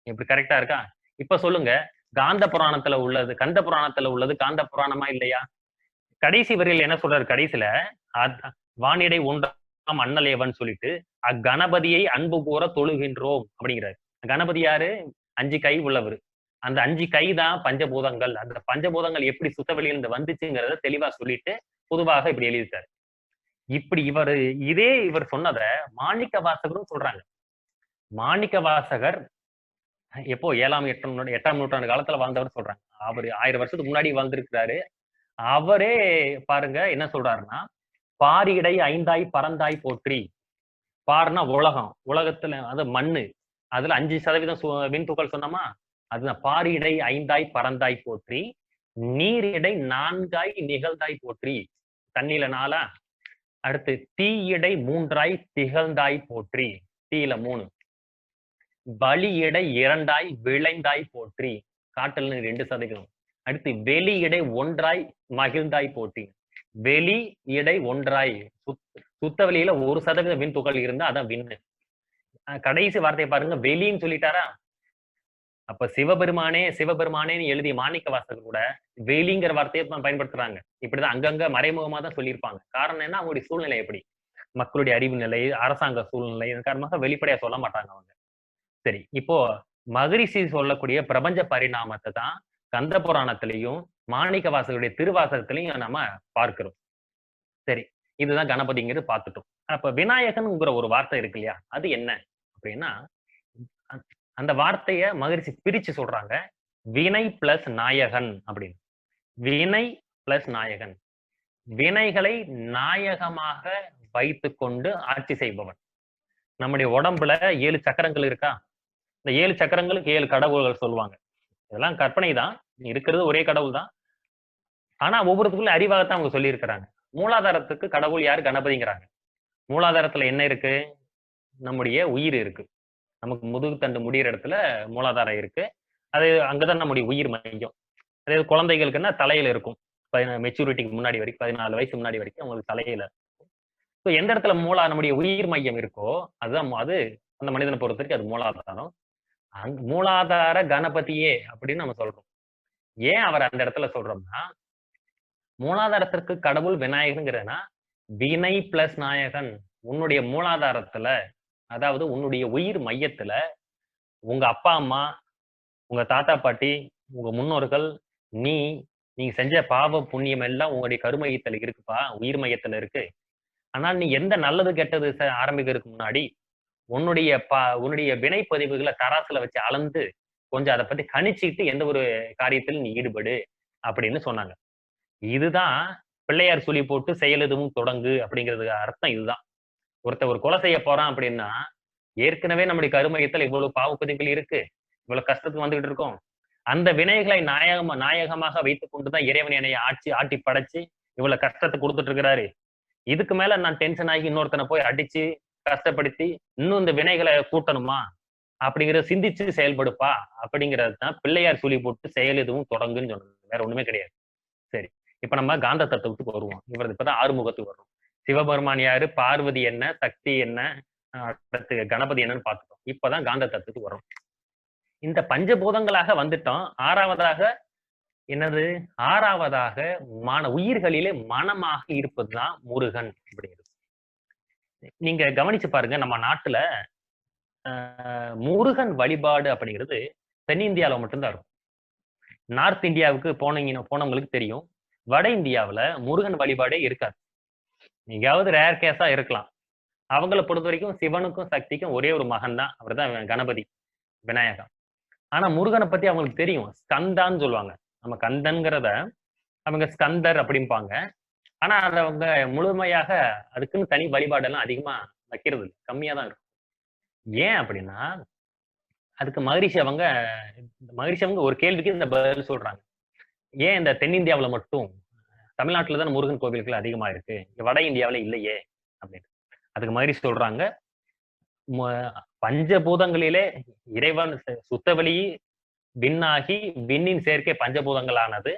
இப்படி கரெக்டா இருக்கா? இப்ப சொல்லுங்க, காந்த புராணத்துல உள்ளது கந்த புராணத்துல உள்ளது காந்த புராணமா இல்லையா? கடைசி வரையில் என்ன சொல்றாரு? கடைசியில வானிடை 1ஆம் அண்ணல் எவன் சொல்லிட்டு அக்கணபதியை அன்பு கூற தொழுகின்றோம் அப்படிங்கிறாரு. கணபதி யாரு? 5 கை உள்ளவர். அந்த 5 கை தான் பஞ்சபூதங்கள். அந்த பஞ்சபூதங்கள் எப்படி சுத்த வெளியிலிருந்து வந்துச்சுங்கிறத தெளிவா சொல்லிட்டு பொதுவாக இப்படி எழுதிட்டாரு. இப்படி இவர் சொன்னதை மாணிக்க வாசகரும் சொல்றாங்க. மாணிக்க வாசகர் எப்போ 8ஆம் நூற்றாண்டு காலத்துல வாழ்ந்தவர் சொல்றாங்க. அவர் 1000 வருஷத்துக்கு முன்னாடி வாழ்ந்திருக்கிறாரு. அவரே பாருங்க என்ன சொல்றாருன்னா, பாரிடை 5ஆய் பறந்தாய் போற்றி. பார்னா உலகம், உலகத்துல அது மண்ணு, அதுல 5% விண் துகள் சொன்னோமா, அதுதான் பாரிடை 5ஆய் பறந்தாய் போற்றி, நீரிடை 4ஆய் நிகழ்ந்தாய் போற்றி. தண்ணியில 4. அடுத்து தீயிடை 3ஆய் திகழ்ந்தாய் போற்றி, தீயில 3. வழியிடை 2ஆய் விளைந்தாய் போற்றி, காட்டல் 2%. அடுத்து வெளி இடை 1ஆய் மகிழ்ந்தாய் போற்றி, வெளி இடை 1ஆய் சுத்த வெளியில 1% விண் துகள் இருந்தா அதான் விண்ணு. கடைசி வார்த்தையை பாருங்க, வெளின்னு சொல்லிட்டாரா. அப்ப சிவபெருமானேன்னு எழுதிய மாணிக்க வாசகர் கூட வெளிங்கிற வார்த்தையை பயன்படுத்துறாங்க. இப்படிதான் அங்கங்க மறைமுகமா தான் சொல்லியிருப்பாங்க. காரணம் என்ன? அவங்களுடைய சூழ்நிலை எப்படி, மக்களுடைய அறிவு நிலை, அரசாங்க சூழ்நிலை காரணமாக வெளிப்படையா சொல்ல மாட்டாங்க அவங்க. சரி, இப்போ மகரிஷி சொல்லக்கூடிய பிரபஞ்ச பரிணாமத்தை தான் கந்த புராணத்திலையும் மாணிக்க வாசகருடைய திருவாசகத்திலையும் நம்ம பார்க்கிறோம். சரி, இதுதான் கணபதிங்கிறது பார்த்துட்டோம். அப்ப விநாயகன்ங்கிற ஒரு வார்த்தை இருக்கு இல்லையா, அது என்ன அப்படின்னா, அந்த வார்த்தைய மகரிஷி பிரிச்சு சொல்றாங்க. வினை பிளஸ் நாயகன் அப்படின்னு. வினை பிளஸ் நாயகன். வினைகளை நாயகமாக வைத்துக்கொண்டு ஆட்சி செய்பவன். நம்முடைய உடம்புல 7 சக்கரங்கள் இருக்கா? இந்த 7 சக்கரங்களுக்கு 7 கடவுள்கள் சொல்லுவாங்க. இதெல்லாம் கற்பனை தான். இருக்கிறது ஒரே கடவுள் தான். ஆனா ஒவ்வொருத்துக்குள்ள அறிவாகத்தான் அவங்க சொல்லி இருக்கிறாங்க. மூலாதாரத்துக்கு கடவுள் யாரு? கணபதிங்கிறாங்க. மூலாதாரத்துல என்ன இருக்கு? நம்முடைய உயிர் இருக்கு. நமக்கு முதுகு தண்டு முடியிற இடத்துல மூலாதாரம் இருக்கு. அது அங்கதான் நம்முடைய உயிர் மையம். அதாவது குழந்தைகளுக்குன்னா தலையில இருக்கும். மெச்சூரிட்டிக்கு முன்னாடி வரைக்கும் 14 வயசு முன்னாடி வரைக்கும் அவங்களுக்கு தலையில. ஸோ எந்த இடத்துல நம்முடைய உயிர் மையம் இருக்கோ அதுதான் அது அந்த மனிதனை பொறுத்த வரைக்கும் அது மூலாதாரம். மூலாதார கணபதியே அப்படின்னு நம்ம சொல்றோம். ஏன் அவர் அந்த இடத்துல சொல்றோம்னா, மூலாதாரத்திற்கு கடவுள் விநாயகருங்கிறதுனா வினை பிளஸ் நாயகன். உன்னுடைய மூலாதாரத்துல, அதாவது உன்னுடைய உயிர் மையத்துல உங்க அப்பா அம்மா, உங்க தாத்தா பாட்டி, உங்க முன்னோர்கள், நீங்க செஞ்ச பாவ புண்ணியம் எல்லாம் உங்களுடைய கருமையத்துல இருக்குப்பா, உயிர் மையத்துல இருக்கு. ஆனால் நீ எந்த நல்லது கெட்டது ஆரம்பிக்கிறதுக்கு முன்னாடி உன்னுடைய வினைப்பதிவுகளை தராசுல வச்சு அளந்து கொஞ்சம் அதை பத்தி கணிச்சுக்கிட்டு எந்த ஒரு காரியத்தில் நீ ஈடுபடு அப்படின்னு சொன்னாங்க. இதுதான் பிள்ளையார் சொல்லி போட்டு செயல் எதுவும் தொடங்கு அப்படிங்கிறதுக்கு அர்த்தம் இதுதான். ஒருத்தர் ஒரு கொலை செய்ய போறான் அப்படின்னா, ஏற்கனவே நம்முடைய கருமையத்தில் இவ்வளவு பாவப்பதிவுகள் இருக்கு, இவ்வளவு கஷ்டத்துக்கு வந்துகிட்டு இருக்கோம். அந்த வினைகளை நாயகமாக வைத்துக் கொண்டுதான் இறைவன் என்னைய ஆட்டி படைச்சு இவ்வளவு கஷ்டத்தை கொடுத்துட்டு இருக்கிறாரு. இதுக்கு மேல நான் டென்ஷன் ஆகி இன்னொருத்தனை போய் அடிச்சு கஷ்டப்படுத்தி இன்னும் இந்த வினைகளை கூட்டணுமா அப்படிங்கறத சிந்திச்சு செயல்படுப்பா அப்படிங்கிறது தான் பிள்ளையார் சொல்லி போட்டு செயல் எதுவும் தொடங்குன்னு சொன்னது. வேற ஒண்ணுமே கிடையாது. சரி, இப்ப நம்ம காந்த தத்துவத்துக்கு வருவோம். இவர் இப்பதான் ஆறுமுகத்துக்கு வர்றோம். சிவபெருமான் யாரு, பார்வதி என்ன, சக்தி என்ன, அடுத்து கணபதி என்னன்னு பார்த்துட்டோம். இப்பதான் காந்த தத்துவத்துக்கு வரும். இந்த பஞ்சபூதங்களாக வந்துட்டோம். ஆறாவதாக உயிர்களிலே மனமாக இருப்பதுதான் முருகன் அப்படிங்கிறது. நீங்க கவனிச்சு பாருங்க, நம்ம நாட்டுல முருகன் வழிபாடு அப்படிங்கிறது தென்னிந்தியாவில மட்டும்தான் இருக்கும். நார்த் இந்தியாவுக்கு போனவங்களுக்கு தெரியும். வட இந்தியாவுல முருகன் வழிபாடே இருக்காது. எங்கேயாவது ரேர் கேஸா இருக்கலாம். அவங்களை பொறுத்த வரைக்கும் சிவனுக்கும் சக்திக்கும் ஒரே ஒரு மகன் தான், அவர் தான் கணபதி, விநாயகன். ஆனா முருகனை பத்தி அவங்களுக்கு தெரியும், ஸ்கந்தான்னு சொல்லுவாங்க. நம்ம கந்தன்கிறத அவங்க ஸ்கந்தர் அப்படிம்பாங்க. ஆனா அதை அவங்க முழுமையாக அதுக்குன்னு தனி வழிபாடெல்லாம் அதிகமா வைக்கிறது இல்லை, கம்மியா தான் இருக்கும். ஏன் அப்படின்னா, அதுக்கு மகரிஷி அவங்க ஒரு கேள்விக்கு இந்த பதில் சொல்றாங்க. ஏன் இந்த தென்னிந்தியாவுல மட்டும், தமிழ்நாட்டுல தான் முருகன் கோவில்கள் அதிகமா இருக்கு, வட இந்தியாவில இல்லையே அப்படின்னு. அதுக்கு மகரிஷி சொல்றாங்க, பஞ்சபூதங்களிலே இறைவன் சுத்தவெளி விண்ணாகி விண்ணின் சேர்க்கை பஞ்சபூதங்களானது.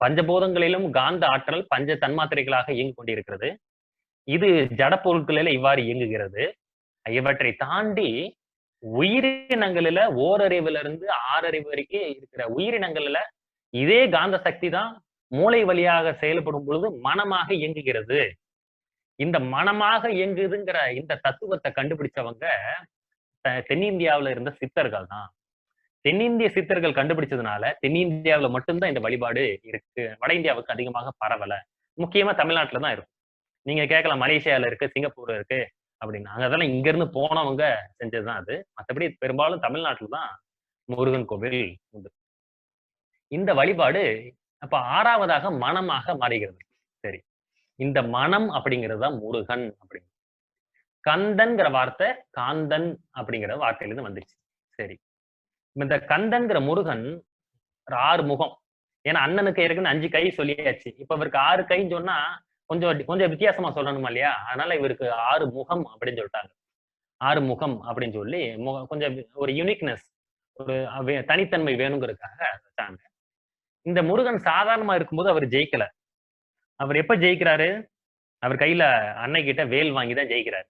பஞ்சபூதங்களிலும் காந்த ஆற்றல் பஞ்ச தன்மாத்திரைகளாக இயங்கிக் கொண்டிருக்கிறது. இது ஜட பொருட்களில இவ்வாறு இயங்குகிறது. இவற்றை தாண்டி உயிரினங்களில ஓரறிவுல இருந்து 6 அறிவு வரைக்கும் இருக்கிற உயிரினங்கள்ல இதே காந்த சக்தி தான் மூளை வழியாக செயல்படும் பொழுது மனமாக இயங்குகிறது. இந்த மனமாக இயங்குதுங்கிற இந்த தத்துவத்தை கண்டுபிடிச்சவங்க தென்னிந்தியாவில இருந்த சித்தர்கள் தான். தென்னிந்திய சித்தர்கள் கண்டுபிடிச்சதுனால தென்னிந்தியாவில மட்டும்தான் இந்த வழிபாடு இருக்கு. வட இந்தியாவுக்கு அதிகமாக பரவல. முக்கியமா தமிழ்நாட்டுல தான் இருக்கும். நீங்க கேட்கலாம், மலேசியால இருக்கு, சிங்கப்பூர் இருக்கு அப்படின்னு. அதெல்லாம் இங்க இருந்து போனவங்க செஞ்சதுதான் அது. மற்றபடி பெரும்பாலும் தமிழ்நாட்டுல தான் முருகன் கோவில் உண்டு. இந்த வழிபாடு அப்ப 6வதாக மனமாக மாறுகிறது. சரி, இந்த மனம் அப்படிங்கிறது தான் முருகன் அப்படிங்கிறது. கந்தன்கிற வார்த்தை காந்தன் அப்படிங்கிற வார்த்தையிலிருந்து வந்துச்சு. சரி, இந்த கந்தன்கிற முருகன் 6 முகம். ஏன்னா அண்ணனுக்கு இருக்குன்னு 5 கை சொல்லியாச்சு. இப்ப இவருக்கு 6 கைன்னு சொன்னா கொஞ்சம் வித்தியாசமா சொல்லணுமா இல்லையா? அதனால இவருக்கு 6 முகம் அப்படின்னு சொல்லிட்டாங்க. 6 முகம் அப்படின்னு சொல்லி கொஞ்சம் ஒரு யூனிக்னஸ், ஒரு தனித்தன்மை வேணுங்கிறதுக்காக வச்சாங்க. இந்த முருகன் சாதாரணமா இருக்கும்போது அவர் ஜெயிக்கல. அவர் எப்ப ஜெயிக்கிறாரு? அவர் கையில அன்னை கிட்ட வேல் வாங்கிதான் ஜெயிக்கிறாரு.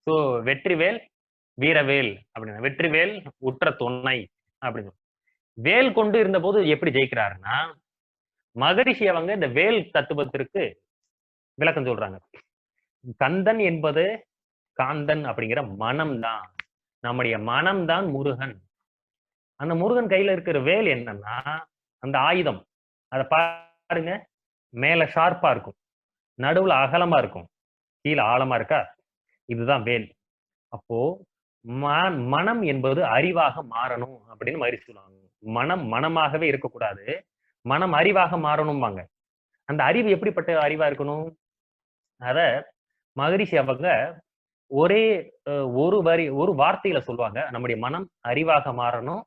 சோ வெற்றிவேல் வீரவேல் அப்படின்னு, வெற்றிவேல் உற்ற துணை அப்படின்னு. வேல் கொண்டு இருந்த போது எப்படி ஜெயிக்கிறாருன்னா, மகரிஷி அவங்க இந்த வேல் தத்துவத்திற்கு விளக்கம் சொல்றாங்க. கந்தன் என்பது காந்தன் அப்படிங்கிற மனம் தான். நம்முடைய மனம்தான் முருகன். அந்த முருகன் கையில இருக்கிற வேல் என்னன்னா அந்த ஆயுதம். அதை பாருங்க, மேல ஷார்ப்பா இருக்கும், நடுவுல அகலமா இருக்கும், கீழே ஆழமா இருக்கா. இதுதான் வேல். அப்போ மனம் என்பது அறிவாக மாறணும் அப்படின்னு மகிழ்ச்சி சொல்லுவாங்க. மனம் மனமாகவே இருக்கக்கூடாது, மனம் அறிவாக மாறணும்பாங்க. அந்த அறிவு எப்படிப்பட்ட அறிவா இருக்கணும்? அத மகரிஷி அவங்க ஒரே ஒரு வார்த்தையில சொல்லுவாங்க. நம்முடைய மனம் அறிவாக மாறணும்.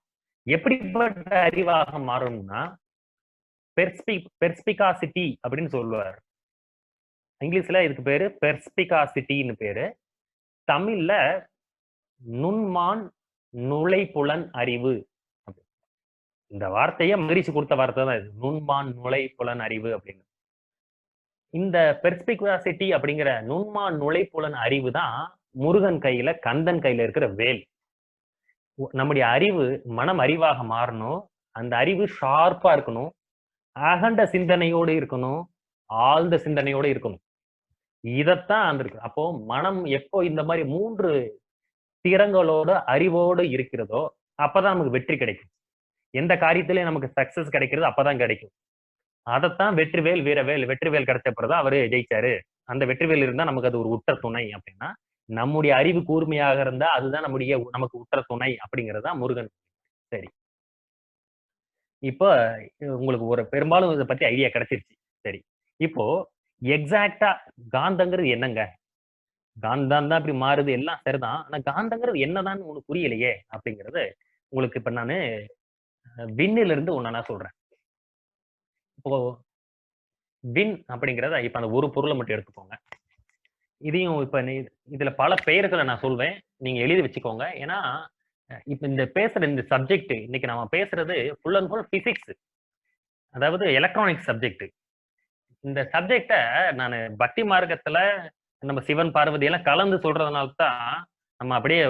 எப்படிப்பட்ட அறிவாக மாறணும்னா பெர்ஸ்பிகாசிட்டி அப்படின்னு சொல்லுவார். இங்கிலீஷ்ல இதுக்கு பேரு பெர்ஸ்பிகாசிட்டின்னு பேரு. தமிழ்ல நுண்மான் நுழைப்புலன் அறிவு. இந்த வார்த்தையை மகிழ்ச்சி கொடுத்த வார்த்தை தான் இது, நுண்மான் நுழைப்புலன் அறிவு அப்படின்னு. இந்த பெர்ஸ்பிகாசிட்டி அப்படிங்கிற நுண்மான் நுழைப்புலன் அறிவு தான் முருகன் கையில, கந்தன் கையில இருக்கிற வேல். நம்முடைய அறிவு, மனம் அறிவாக மாறணும். அந்த அறிவு ஷார்ப்பா இருக்கணும், அகண்ட சிந்தனையோடு இருக்கணும், ஆழ்ந்த சிந்தனையோடு இருக்கணும். இதத்தான் அந்த இருக்கு. அப்போ மனம் எப்போ இந்த மாதிரி 3 திறங்களோட அறிவோடு இருக்கிறதோ அப்பதான் நமக்கு வெற்றி கிடைக்கும். எந்த காரியத்திலயும் நமக்கு சக்சஸ் கிடைக்கிறது அப்பதான் கிடைக்கும். அதைத்தான் வெற்றிவேல் வீரவேல், வெற்றிவேல் கிடைச்ச பிறகுதான் அவரு ஜெயிச்சாரு. அந்த வெற்றிவேல் இருந்தா நமக்கு அது ஒரு உற்ற துணை அப்படின்னா, நம்முடைய அறிவு கூர்மையாக இருந்தா அதுதான் நமக்கு உற்ற துணை அப்படிங்கறதுதான் முருகன். சரி, இப்போ உங்களுக்கு ஒரு பெரும்பாலும் இதை பத்தி ஐடியா கிடைச்சிருச்சு. சரி, இப்போ எக்ஸாக்டா காந்தங்கிறது என்னங்க? காந்தம் தான் இப்படி மாறுது, எல்லாம் சரிதான். ஆனா காந்தங்கிறது என்னதான் உங்களுக்கு புரியலையே அப்படிங்கறது உங்களுக்கு இப்ப நானு விண்ணில இருந்து ஒண்ணா சொல்றேன். இப்போ விண் அப்படிங்கறத இப்ப அந்த ஒரு பொருளை மட்டும் எடுத்துக்கோங்க. இதையும் இப்ப இதுல பல பெயர்களை நான் சொல்வேன், நீங்க எழுதி வச்சுக்கோங்க. ஏன்னா இப்ப இந்த பேசுற இந்த சப்ஜெக்ட், இன்னைக்கு நம்ம பேசுறது ஃபுல் அண்ட் ஃபுல் பிசிக்ஸ், அதாவது எலக்ட்ரானிக் சப்ஜெக்ட். இந்த சப்ஜெக்ட நான் பக்தி மார்க்கத்துல நம்ம சிவன் பார்வதி எல்லாம் கலந்து சொல்றதுனால தான் நம்ம அப்படியே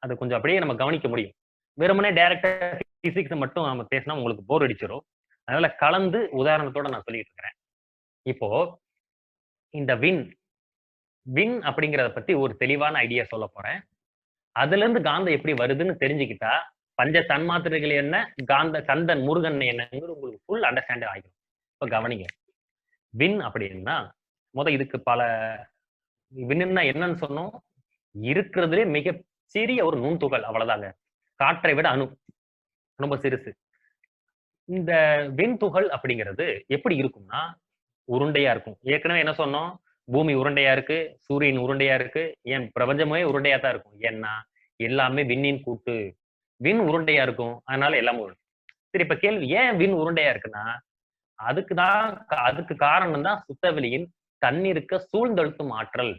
அது கொஞ்சம் அப்படியே நம்ம கவனிக்க முடியும். வெறுமனே டைரக்டா பிசிக்ஸ் மட்டும் நம்ம பேசினா உங்களுக்கு போர் அடிச்சிடும். அதனால கலந்து உதாரணத்தோட நான் சொல்லிட்டு இருக்கிறேன். இப்போ இந்த வின் அப்படிங்கறத பத்தி ஒரு தெளிவான ஐடியா சொல்ல போறேன். அதுல இருந்து காந்தம் எப்படி வருதுன்னு தெரிஞ்சுக்கிட்டா பஞ்ச தன்மாத்திரைகள் என்ன, கந்தன் முருகன் என்னங்கிறது உங்களுக்கு ஃபுல் அண்டர்ஸ்டாண்ட் ஆகிடும். இப்ப கவனிங்க, வின் அப்படின்னா இதுக்கு பல விண்ணுன்னா என்னன்னு சொன்னோம், இருக்கிறதுலே மிக சிறிய ஒரு நுண்துகள், அவ்வளவுதாங்க. காற்றை விட அணு ரொம்ப சிறுசு. இந்த விண்துகள் அப்படிங்கிறது எப்படி இருக்கும்னா உருண்டையா இருக்கும். ஏற்கனவே என்ன சொன்னோம், பூமி உருண்டையா இருக்கு, சூரியன் உருண்டையா இருக்கு, ஏன் பிரபஞ்சமே உருண்டையா தான் இருக்கும். ஏன்னா எல்லாமே விண்ணின் கூட்டு. விண் உருண்டையா இருக்கும், அதனால எல்லாமே உருண்டை. சரி, இப்ப கேள்வி, ஏன் விண் உருண்டையா இருக்குன்னா அதுக்கு காரணம் தான் சுத்தவெளியின் தண்ணீருக்கு சூழ்ந்தழுத்தும் ஆற்றல்.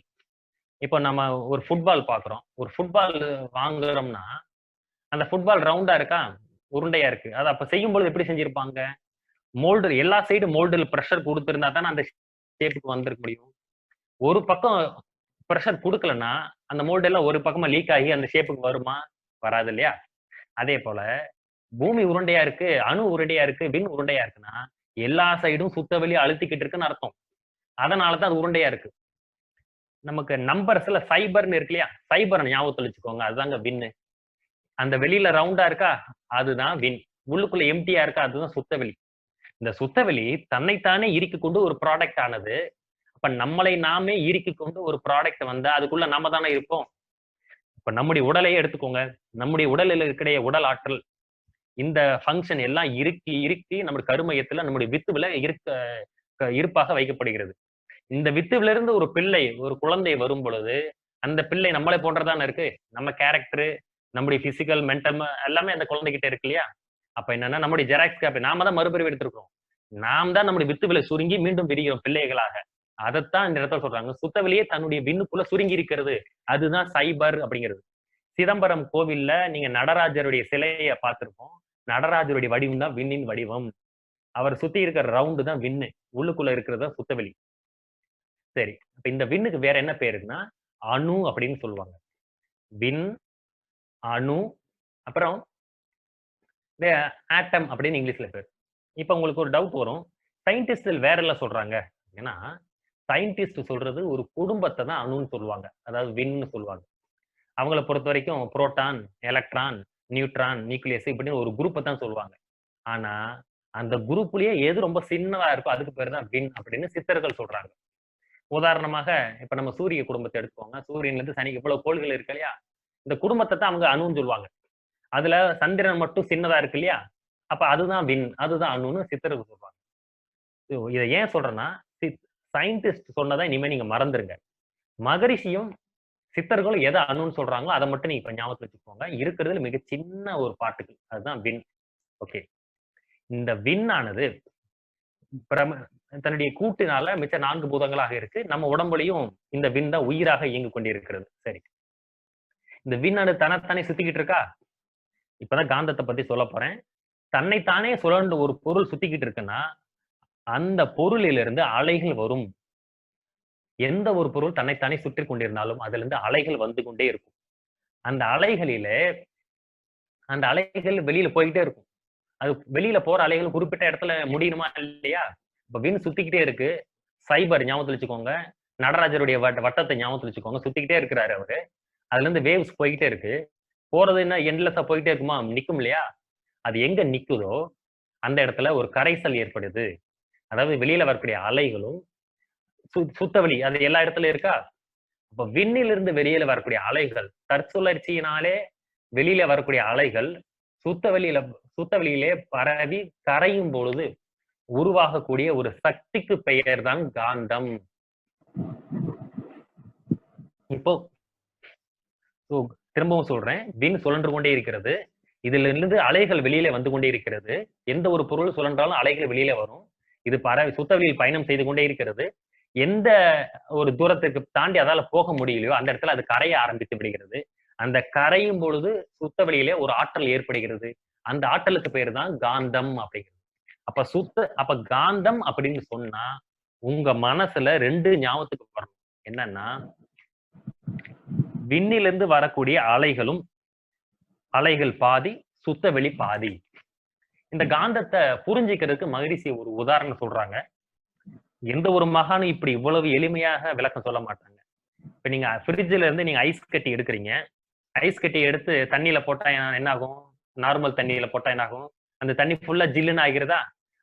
இப்போ நம்ம ஒரு ஃபுட்பால் பாக்குறோம், ஒரு ஃபுட்பால் வாங்குறோம்னா அந்த ஃபுட்பால் ரவுண்டா இருக்கா, உருண்டையா இருக்கு. அது அப்ப செய்யும் பொழுது எப்படி செஞ்சிருப்பாங்க, மோல்டு எல்லா சைடு மோல்டுல பிரஷர் கொடுத்திருந்தா தானே அந்த ஷேப்புக்கு வந்திருக்க முடியும். ஒரு பக்கம் பிரஷர் கொடுக்கலன்னா அந்த மோல்டு எல்லாம் ஒரு பக்கமா லீக் ஆகி அந்த ஷேப்புக்கு வருமா, வராது இல்லையா. அதே போல பூமி உருண்டையா இருக்கு, அணு உருண்டையா இருக்கு, விண் உருண்டையா இருக்குன்னா எல்லா சைடும் சுத்தவெளி அழுத்திக்கிட்டு இருக்குன்னு அர்த்தம். அதனாலதான் அது உருண்டையா இருக்கு. நமக்கு நம்பர்ஸ்ல சைபர்னு இருக்கு இல்லையா, சைபர் ஞாபகத்துல வச்சுக்கோங்க, அதுதாங்க விண்ணு. அந்த வெளியில ரவுண்டா இருக்கா, அதுதான் விண். உள்ளுக்குள்ள எம்டியா இருக்கா, அதுதான் சுத்தவெளி. இந்த சுத்தவெளி தன்னைத்தானே இறுக்கி கொண்டு ஒரு ப்ராடக்ட் ஆனது. அப்ப நம்மளை நாமே இறுக்கி கொண்டு ஒரு ப்ராடக்ட் வந்தா அதுக்குள்ள நாம தானே இருப்போம். இப்ப நம்முடைய உடலையே எடுத்துக்கோங்க, நம்முடைய உடலில் இருக்கிற உடல் ஆற்றல், இந்த ஃபங்க்ஷன் எல்லாம் இறுக்கி நம்முடைய கருமையத்துல நம்முடைய வித்துவில இருப்பாக வைக்கப்படுகிறது. இந்த வித்துவில இருந்து ஒரு பிள்ளை, ஒரு குழந்தை வரும் பொழுது அந்த பிள்ளை நம்மளை போன்றதானே இருக்கு. நம்ம கேரக்டர், நம்முடைய பிசிக்கல், மென்டல் எல்லாமே அந்த குழந்தைகிட்ட இருக்கு இல்லையா. அப்ப என்னன்னா நம்முடைய ஜெராக்ஸ் காப்பி, நாம தான் மறுபிரிவு எடுத்திருக்கோம். நாம் தான் நம்முடைய வித்துவில சுருங்கி மீண்டும் விரிகிறோம் பிள்ளைகளாக. அதைத்தான் இந்த இடத்துல சொல்றாங்க, சுத்தவெளியே தன்னுடைய விண்ணுக்குள்ள சுருங்கி இருக்கிறது, அதுதான் சைபர் அப்படிங்கிறது. சிதம்பரம் கோவில்ல நீங்க நடராஜருடைய சிலையை பார்த்திருப்போம். நடராஜருடைய வடிவம் தான் விண்ணின் வடிவம். அவர் சுத்தி இருக்கிற ரவுண்டு தான் விண்ணு, உள்ளுக்குள்ள இருக்கிறது தான் சுத்தவெளி. சரி, அப்ப இந்த விண்ணுக்கு வேற என்ன பேருன்னா அணு அப்படின்னு சொல்லுவாங்க. விண், அணு, அப்புறம் ஆட்டம் அப்படின்னு இங்கிலீஷ்ல பேர். இப்ப உங்களுக்கு ஒரு டவுட் வரும், சயின்டிஸ்ட் வேற எல்லாம் சொல்றாங்க. ஏன்னா சயின்டிஸ்ட் சொல்றது ஒரு குடும்பத்தை தான் அணுன்னு சொல்லுவாங்க, அதாவது விண்னு சொல்லுவாங்க. அவங்கள பொறுத்த வரைக்கும் புரோட்டான், எலக்ட்ரான், நியூட்ரான், நியூக்ளியஸ் இப்படின்னு ஒரு குரூப்பை தான் சொல்லுவாங்க. ஆனா அந்த குரூப்லயே எது ரொம்ப சின்னதா இருக்கோ அதுக்கு பேர் தான் விண் அப்படின்னு சித்தர்கள் சொல்றாங்க. உதாரணமாக இப்ப நம்ம சூரிய குடும்பத்தை எடுத்துக்கோங்க. சூரியன்ல இருந்து சனிக்கு இவ்வளவு கோள்கள் இருக்கு இல்லையா? இந்த குடும்பத்தை தான் அவங்க அணுன்னு சொல்லுவாங்க. அதுல சந்திரன் மட்டும் சின்னதா இருக்கு இல்லையா? அப்ப அதுதான் விண், அதுதான் அணுன்னு சித்தர்கள் சொல்றாங்க. இதை ஏன் சொல்றேன்னா, சயின்டிஸ்ட் சொன்னதை இனிமே நீங்க மறந்துருங்க. மகரிஷியும் சித்தர்களும் எதை அணுன்னு சொல்றாங்களோ அதை மட்டும் நீங்க இப்ப ஞாபகத்துல வச்சுக்கோங்க. இருக்கிறதுல மிக சின்ன ஒரு பாட்டுக்கு அதுதான் விண். ஓகே. இந்த விண்ணானது தன்னுடைய கூட்டினால மிச்ச 4 பூதங்களாக இருக்கு. நம்ம உடம்புலையும் இந்த விண் தான் உயிராக இயங்கிக் கொண்டிருக்கிறது. சரி, இந்த விண்ணானது தன்னைத்தானே சுத்திக்கிட்டு இருக்கா? இப்பதான் காந்தத்தை பத்தி சொல்ல போறேன். தன்னைத்தானே சுழன்று ஒரு பொருள் சுத்திக்கிட்டு இருக்குன்னா அந்த பொருளிலிருந்து அலைகள் வரும். எந்த ஒரு பொருள் தன்னைத்தானே சுற்றி கொண்டிருந்தாலும் அதுல இருந்து அலைகள் வந்து கொண்டே இருக்கும். அந்த அலைகள் வெளியில போயிட்டே இருக்கும். அது வெளியில போற அலைகள் குறிப்பிட்ட இடத்துல முடியணுமா இல்லையா? இப்ப விண் சுத்திக்கிட்டே இருக்கு. சைபர் ஞாபகத்துல வச்சுக்கோங்க. நடராஜருடைய வட்டத்தை ஞாபகத்துல வச்சுக்கோங்க. சுத்திக்கிட்டே இருக்கிறாரு அவரு. அதுல இருந்து வேவ்ஸ் போய்கிட்டே இருக்கு. போறது என்ன எண்ட்லெஸ்ஸா போயிட்டே இருக்குமா? நிக்கும் இல்லையா? அது எங்க நிக்குதோ அந்த இடத்துல ஒரு கரைசல் ஏற்படுது. அதாவது வெளியில வரக்கூடிய அலைகளும் சுத்தவெளி அது எல்லா இடத்துலயும் இருக்கா? அப்ப விண்ணிலிருந்து வெளியில வரக்கூடிய அலைகள் தற்சுழற்சியினாலே வெளியில வரக்கூடிய அலைகள் சுத்தவெளியிலே பரவி கரையும் பொழுது உருவாகக்கூடிய ஒரு சக்திக்கு பெயர் தான் காந்தம். இப்போ திரும்பவும் சொல்றேன், விண் சுழன்று கொண்டே இருக்கிறது. இதுல இருந்து அலைகள் வெளியில வந்து கொண்டே இருக்கிறது. எந்த ஒரு பொருள் சுழன்றாலும் அலைகள் வெளியில வரும். இது சுத்தவெளியில் பயணம் செய்து கொண்டே இருக்கிறது. எந்த ஒரு தூரத்துக்கு தாண்டி அதால போக முடியலையோ அந்த இடத்துல அது கரைய ஆரம்பித்து விடுகிறது. அந்த கரையும் பொழுது சுத்தவெளியிலே ஒரு ஆற்றல் ஏற்படுகிறது. அந்த ஆற்றலுக்கு பேரு தான் காந்தம் அப்படிங்கிறது. அப்ப காந்தம் அப்படின்னு சொன்னா உங்க மனசுல 2 ஞாபகத்துக்கு வரணும். என்னன்னா, விண்ணிலிருந்து வரக்கூடிய அலைகள் பாதி, சுத்தவெளி பாதி. இந்த காந்தத்தை புரிஞ்சுக்கிறதுக்கு மகரிஷி ஒரு உதாரணம் சொல்றாங்க. எந்த ஒரு மகானும் இப்படி இவ்வளவு எளிமையாக விளக்கம் சொல்ல மாட்டாங்க. இப்ப நீங்க ஃப்ரிட்ஜ்ல இருந்து நீங்க ஐஸ் கட்டி எடுக்கிறீங்க. ஐஸ் கட்டி எடுத்து தண்ணியில போட்டா என்ன ஆகும்? நார்மல் தண்ணியில போட்டா என்ன ஆகும்? அந்த தண்ணி ஃபுல்லா ஜில்லுன்னு ஆகிருதா?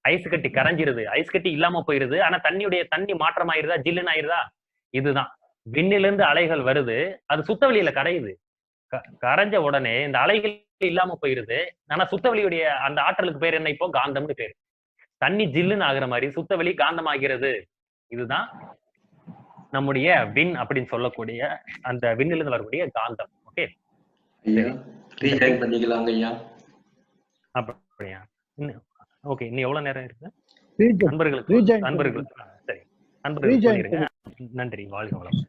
ஐஸ் கட்டி கரைஞ்சிருது. ஐஸ் கட்டி இல்லாம போயிருது. ஆனா தண்ணி மாற்றம் ஆயிருதா? ஜில்லுன்னு ஆயிருதா? இதுதான் விண்ணிலிருந்து அலைகள் வருது. அது சுத்தவெளியில கரையுது. கரைஞ்ச உடனே இந்த அலைகள் இல்லாம போயிருது. ஆனா சுத்தவெளியுடைய அந்த ஆற்றலுக்கு பேர் என்ன? இப்போ காந்தம்னு பேரு. தண்ணி ஜில்லுன்னு ஆகுற மாதிரி சுத்தவெளி காந்தமாகிறது. இதுதான் நம்முடைய விண் அப்படின்னு சொல்லக்கூடிய அந்த விண்ணிலிருந்து வரக்கூடிய காந்தம். ஓகே, அப்படியா? ஓகே, இன்னும் எவ்வளவு நேரம் இருக்கு? நண்பர்களுக்கு சரி, நண்பர்களுக்கு சொல்லிருங்க. நன்றி, வாழ்க வளம்.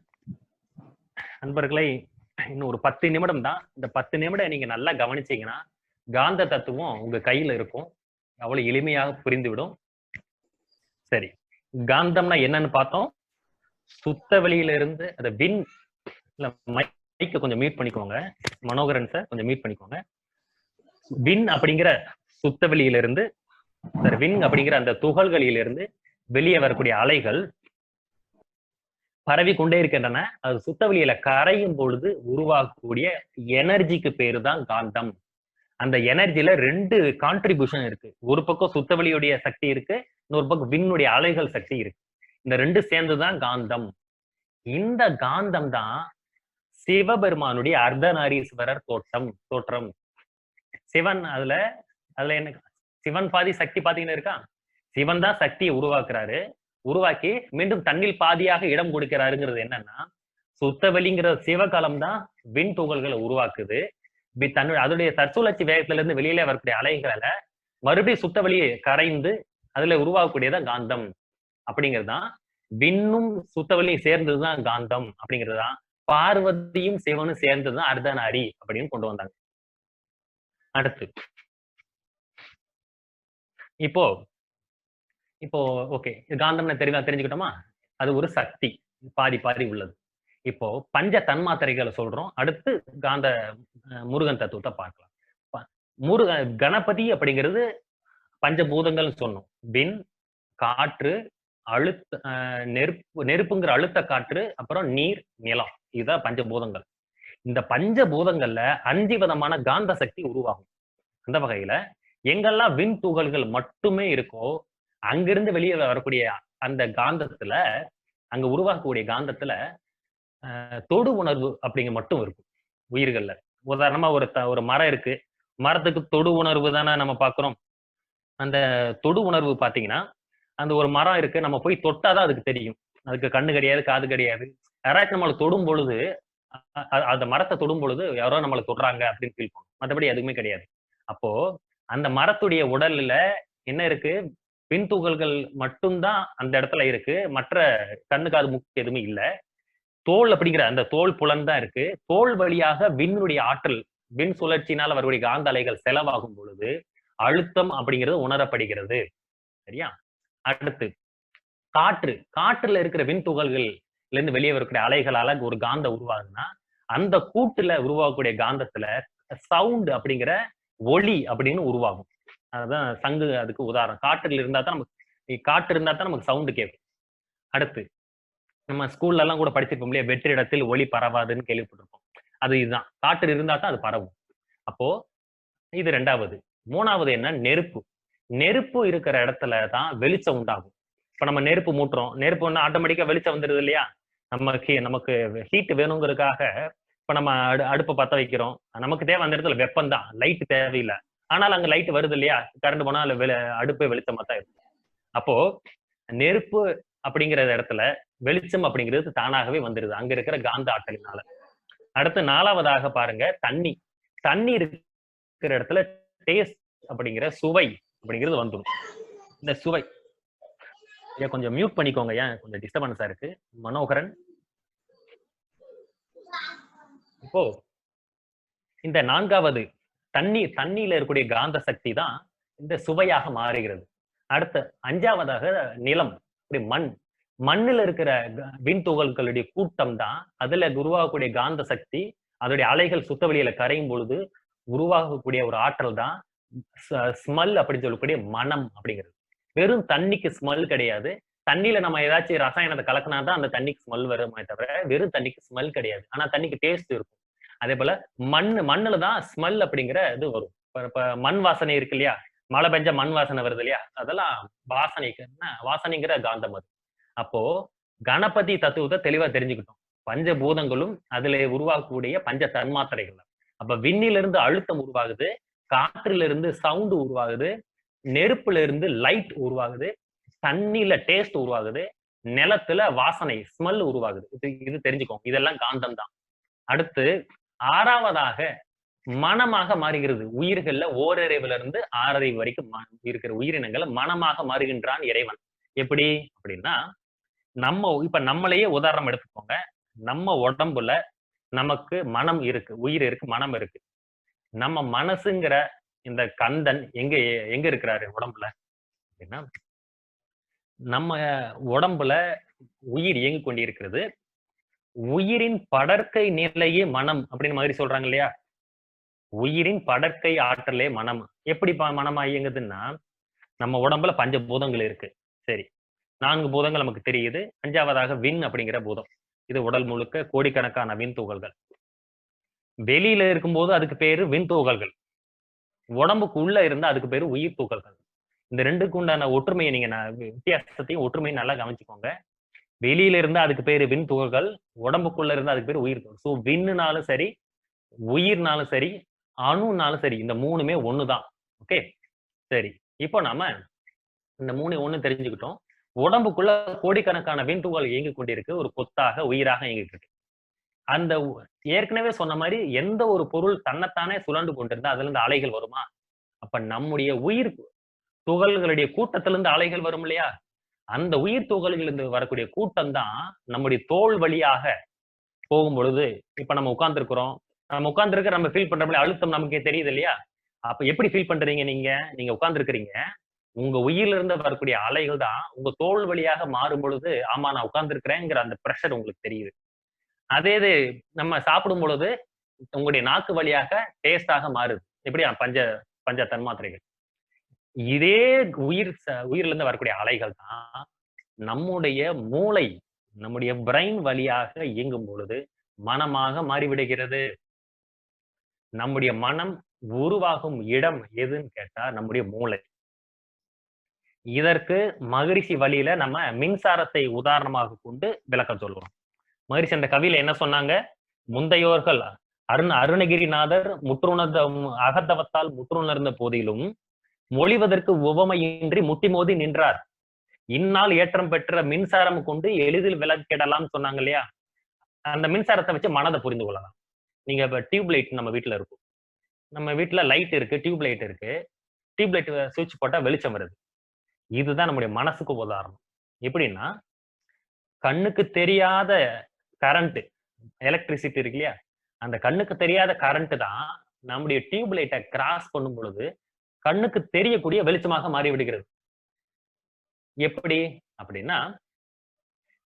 நண்பர்களை, இன்னும் ஒரு 10 நிமிடம் தான். இந்த 10 நிமிடம் நீங்க நல்லா கவனிச்சீங்கன்னா காந்த தத்துவம் உங்க கையில இருக்கும். அவ்வளவு எளிமையாக புரிந்துவிடும். சரி, காந்தம்னா என்னன்னு பார்த்தோம். சுத்த வெளியில இருந்து அந்த விண் மைக்க கொஞ்சம் மியூட் பண்ணிக்கோங்க. மனோகரன் சார் கொஞ்சம் மியூட் பண்ணிக்கோங்க. விண் அப்படிங்கிற சுத்த வெளியிலிருந்து விண் அப்படிங்கிற அந்த துகள்களிலிருந்து வெளியே வரக்கூடிய அலைகள் பரவி கொண்டே இருக்கின்றன. அது சுத்தவெளியில கரையும் பொழுது உருவாகக்கூடிய எனர்ஜிக்கு பேரு தான் காந்தம். அந்த எனர்ஜில 2 கான்ட்ரிபியூஷன் இருக்கு. ஒரு பக்கம் சுத்தவெளியுடைய சக்தி இருக்கு, இன்னொரு பக்கம் விண்ணுடைய அலைகள் சக்தி இருக்கு. இந்த 2 சேர்ந்துதான் காந்தம். இந்த காந்தம் தான் சிவபெருமானுடைய அர்த்தநாரீஸ்வரர் தோற்றம். சிவன் அதுல என்ன? சிவன் பாதி சக்தி பாத்தீங்கன்னா இருக்கா? சிவன் தான் சக்தியை உருவாக்குறாரு. உருவாக்கி மீண்டும் தன்னில் பாதியாக இடம் கொடுக்கிறாருங்கிறது என்னன்னா, சுத்தவெளிங்கிற சிவகாலம் தான் விண் துகள்களை உருவாக்குது. அதனுடைய தற்சுழற்சி வேகத்துல இருந்து வெளியில வரக்கூடிய அலைகளை மறுபடியும் சுத்தவெளியை கரைந்து அதுல உருவாகக்கூடியதான் காந்தம் அப்படிங்கிறதுதான். விண்ணும் சுத்தவெளியும் சேர்ந்ததுதான் காந்தம் அப்படிங்கிறதுதான். பார்வதியும் சிவனும் சேர்ந்ததுதான் அர்த்தநாரி அப்படின்னு கொண்டு வந்தாங்க. அடுத்து இப்போ ஓகே, காந்தம்னு தெரிஞ்சுக்கிட்டோமா? அது ஒரு சக்தி, பாதி உள்ளது. இப்போ பஞ்ச தன்மாத்திரைகளை சொல்றோம். அடுத்து காந்த முருகன் தத்துவத்தை பார்க்கலாம். கணபதி அப்படிங்கிறது பஞ்சபூதங்கள் சொன்னோம். விண், காற்று, நெருப்புங்கிற அழுத்த காற்று, அப்புறம் நீர், நிலம். இதுதான் பஞ்சபூதங்கள். இந்த பஞ்சபூதங்கள்ல 5 விதமான காந்த சக்தி உருவாகும். அந்த வகையில எங்கெல்லாம் விண் துகள்கள் மட்டுமே இருக்கோ அங்கிருந்து வெளியே வரக்கூடிய அந்த காந்தத்துல, அங்க உருவாக்கக்கூடிய காந்தத்துல தொடு உணர்வு அப்படிங்க மட்டும் இருக்கும் உயிர்கள்ல. உதாரணமா ஒரு மரம் இருக்கு. மரத்துக்கு தொடு உணர்வு தானே நம்ம பார்க்கிறோம். அந்த தொடு உணர்வு பார்த்தீங்கன்னா, அந்த ஒரு மரம் இருக்கு. நம்ம போய் தொட்டாதான் அதுக்கு தெரியும். அதுக்கு கண்ணு கிடையாது, காது கிடையாது. யாராச்சும் நம்மள தொடும் பொழுது, அந்த மரத்த தொடும் பொழுது யாரோ நம்மள தொடுறாங்க அப்படின்னு ஃபீல் பண்ணும். மத்தபடி எதுவுமே கிடையாது. அப்போ அந்த மரத்துடைய உடல்ல என்ன இருக்கு? விண் துகள்கள் மட்டும் தான் அந்த இடத்துல இருக்கு. மற்ற கண்ணு, காது, மூக்கு எதுவுமே இல்ல. தோல் அப்படிங்கிற அந்த தோல் புலன் தான் இருக்கு. தோல் வழியாக விண்ணுடைய ஆற்றல், விண் சுழற்சியினால் வரக்கூடிய காந்த அலைகள் செலவாகும் பொழுது, அழுத்தம் அப்படிங்கிறது உணரப்படுகிறது. சரியா? அடுத்து காற்று. காற்றுல இருக்கிற விண் துகள்கள்ல இருந்து வெளியே வரக்கூடிய அலைகளால ஒரு காந்தம் உருவாகுதுன்னா, அந்த கூட்டுல உருவாகக்கூடிய காந்தத்துல சவுண்ட் அப்படிங்கிற ஒலி அப்படின்னு உருவாகும். அதுதான் சங்கு அதுக்கு உதாரணம். காற்றுல இருந்தா தான் காற்று இருந்தா தான் நமக்கு சவுண்ட் கேட்கும். அடுத்து நம்ம ஸ்கூல்ல எல்லாம் கூட படிச்சிருப்போம் இல்லையா? வெற்றிடத்தில் ஒலி பரவாதுன்னு கேள்விப்பட்டிருப்போம். அது இதுதான். காற்று இருந்தா தான் அது பரவும். அப்போ இது 2வது. 3வது என்ன? நெருப்பு. நெருப்பு இருக்கிற இடத்துல தான் வெளிச்சம் உண்டாகும். இப்ப நம்ம நெருப்பு மூட்டுறோம். நெருப்பு ஒண்ணு ஆட்டோமேட்டிக்கா வெளிச்சம் வந்துருது இல்லையா? நமக்கு ஹீட் வேணுங்கிறதுக்காக இப்ப நம்ம அடுப்பை பத்த வைக்கிறோம். நமக்கு தேவை அந்த இடத்துல வெப்பம் தான். லைட் தேவையில்லை. ஆனால் அங்க லைட் வருது இல்லையா? கரண்ட் போனா அடுப்பே வெளிச்சமா தான் இருக்கும். அப்போ நெருப்பு அப்படிங்கிற இடத்துல வெளிச்சம் அப்படிங்கிறது தானாகவே வந்துருது. அங்க இருக்கிற காந்த ஆற்றலினால. அடுத்து 4வதாக பாருங்க தண்ணி. தண்ணி இருக்கிற இடத்துல டேஸ்ட் அப்படிங்கிற சுவை அப்படிங்கிறது வந்துடும். இந்த சுவை கொஞ்சம் மியூட் பண்ணிக்கோங்க. ஏன் கொஞ்சம் டிஸ்டர்பன்ஸா இருக்கு. மனோகரன். இப்போ இந்த 4வது தண்ணியில இருக்கக்கூடிய காந்த சக்தி தான் இந்த சுவையாக மாறுகிறது. அடுத்த 5வதாக நிலம், மண். மண்ணுல இருக்கிற விண் துகள்களுடைய கூட்டம் தான் அதுல உருவாகக்கூடிய காந்த சக்தி. அதோடைய அலைகள் சுத்த வெளியில கரையும் பொழுது உருவாகக்கூடிய ஒரு ஆற்றல் தான் ஸ்மெல் அப்படின்னு சொல்லக்கூடிய மனம் அப்படிங்கிறது. வெறும் தண்ணிக்கு ஸ்மெல் கிடையாது. தண்ணியில நம்ம ஏதாச்சும் ரசாயனத்தை கலக்கினா தான் அந்த தண்ணிக்கு ஸ்மெல் வருமே தவிர வெறும் தண்ணிக்கு ஸ்மெல் கிடையாது. ஆனா தண்ணிக்கு டேஸ்ட் இருக்கும். அதே போல மண்ணுல தான் ஸ்மெல் அப்படிங்கிற இது வரும். இப்ப மண் வாசனை இருக்கு இல்லையா? மழை பெஞ்சா மண் வாசனை வருது இல்லையா? அதெல்லாம் வாசனைங்கிற காந்தம் அது. அப்போ கணபதி தத்துவத்தை தெளிவா தெரிஞ்சுக்கிட்டோம். பஞ்சபூதங்களும் அதுல உருவாக்கக்கூடிய பஞ்ச தன்மாத்திரைகள். அப்ப விண்ணிலிருந்து அழுத்தம் உருவாகுது, காற்றில இருந்து சவுண்ட் உருவாகுது, நெருப்புல இருந்து லைட் உருவாகுது, தண்ணியில டேஸ்ட் உருவாகுது, நிலத்துல வாசனை ஸ்மெல் உருவாகுது. இது தெரிஞ்சுக்கோங்க. இதெல்லாம் காந்தம் தான். அடுத்து 6வதாக மனமாக மாறுகிறது. உயிர்கள்ல ஓரறிவுல இருந்து 6 வரைக்கும் இருக்கிற உயிரினங்களை மனமாக மாறுகின்றான் இறைவன். எப்படி அப்படின்னா, இப்ப நம்மளையே உதாரணம் எடுத்துக்கோங்க. நம்ம உடம்புல நமக்கு மனம் இருக்கு, உயிர் இருக்கு, மனம் இருக்கு. நம்ம மனசுங்கிற இந்த கந்தன் எங்க இருக்கிறாரு உடம்புல அப்படின்னா, நம்ம உடம்புல உயிர் இயங்கி கொண்டிருக்கிறது. உயிரின் படற்கை நிலையே மனம் அப்படின்னு மாதிரி சொல்றாங்க இல்லையா? உயிரின் படற்கை ஆற்றலே மனம். எப்படி மனமா இயங்குதுன்னா, நம்ம உடம்புல பஞ்சபூதங்கள் இருக்கு. சரி, 4 பூதங்கள் நமக்கு தெரியுது. 5வதாக விண் அப்படிங்கிற பூதம். இது உடல் முழுக்க கோடிக்கணக்கான விண் துகள்கள். வெளியில இருக்கும்போது அதுக்கு பேரு விண் துகள்கள். உடம்புக்கு உள்ள இருந்தா அதுக்கு பேரு உயிர் துகள்கள். இந்த 2க்கு உண்டான ஒற்றுமையை நீங்க வித்தியாசத்தையும் ஒற்றுமையும் நல்லா கவனிச்சுக்கோங்க. வெளியில இருந்தா அதுக்கு பேரு விண் துகள்கள், உடம்புக்குள்ள இருந்தா அதுக்கு பேரு உயிர் துகள். சோ விண்ணுனாலும் சரி, உயிர்னாலும் சரி, அணுனாலும் சரி, இந்த 3மே ஒண்ணுதான். ஓகே, சரி. இப்போ நாம இந்த 3 ஒண்ணு தெரிஞ்சுக்கிட்டோம். உடம்புக்குள்ள கோடிக்கணக்கான விண் துகள் இயங்கிக் கொண்டிருக்கு. ஒரு கொத்தாக உயிராக இயங்கிட்டு இருக்கு. அந்த ஏற்கனவே சொன்ன மாதிரி எந்த ஒரு பொருள் தன்னைத்தானே சுழண்டு கொண்டிருந்தா அதுல இருந்து அலைகள் வருமா? அப்ப நம்முடைய உயிர் துகள்களுடைய கூட்டத்திலிருந்து அலைகள் வரும் இல்லையா? அந்த உயிர் துகள்கள் இருந்து வரக்கூடிய கூட்டம் தான் நம்முடைய தோல் வழியாக போகும் பொழுது, இப்ப நம்ம உட்கார்ந்து நம்ம ஃபீல் பண்ற மாதிரி அழுத்தம் நமக்கே தெரியுது இல்லையா? அப்ப எப்படி ஃபீல் பண்றீங்க நீங்க உட்கார்ந்து இருக்கிறீங்க. உங்க உயிர்ல இருந்து வரக்கூடிய அலைகள் தான் உங்க தோல் வழியாக மாறும் பொழுது, ஆமா நான் உட்கார்ந்து இருக்கிறேங்கிற அந்த பிரஷர் உங்களுக்கு தெரியுது. அதே இது நம்ம சாப்பிடும் பொழுது உங்களுடைய நாக்கு வழியாக டேஸ்டாக மாறுது. எப்படி பஞ்ச தன்மாத்திரைகள். இதே உயிர்ல இருந்து வரக்கூடிய அலைகள் தான் நம்முடைய மூளை, நம்முடைய பிரெயின் வழியாக இயங்கும் பொழுது மனமாக மாறிவிடுகிறது. நம்முடைய மனம் உருவாகும் இடம் எதுன்னு கேட்டா நம்முடைய மூளை. இதற்கு மகரிஷி வழியில நம்ம மின்சாரத்தை உதாரணமாக கொண்டு விளக்கம் சொல்லுவோம். மகரிஷி அந்த கவியில என்ன சொன்னாங்க? முந்தையோர்கள் அருணகிரிநாதர் முற்றுணர்ந்த அகத்தவத்தால் முற்றுணர்ந்த போதிலும் மொழிவதற்கு உவமையின்றி முட்டி மோதி நின்றார். இந்நாள் ஏற்றம் பெற்ற மின்சாரம் கொண்டு எளிதில் விளக்கிடலாம் சொன்னாங்க இல்லையா? அந்த மின்சாரத்தை வச்சு மனதை புரிந்து கொள்ளலாம். நீங்க இப்ப டியூப் லைட் நம்ம வீட்டுல இருக்கும். நம்ம வீட்டுல லைட் இருக்கு, டியூப் லைட் இருக்கு. டியூப் லைட் சுவிட்ச் போட்டா வெளிச்சம் வருது. இதுதான் நம்முடைய மனசுக்கு உதாரணம். எப்படின்னா, கண்ணுக்கு தெரியாத கரண்ட், எலக்ட்ரிசிட்டி இருக்கு இல்லையா? அந்த கண்ணுக்கு தெரியாத கரண்ட் தான் நம்முடைய டியூப் லைட்டை கிராஸ் பண்ணும் பொழுது கண்ணுக்கு தெரியக்கூடிய வெளிச்சமாக மாறிவிடுகிறது. எப்படி அப்படின்னா,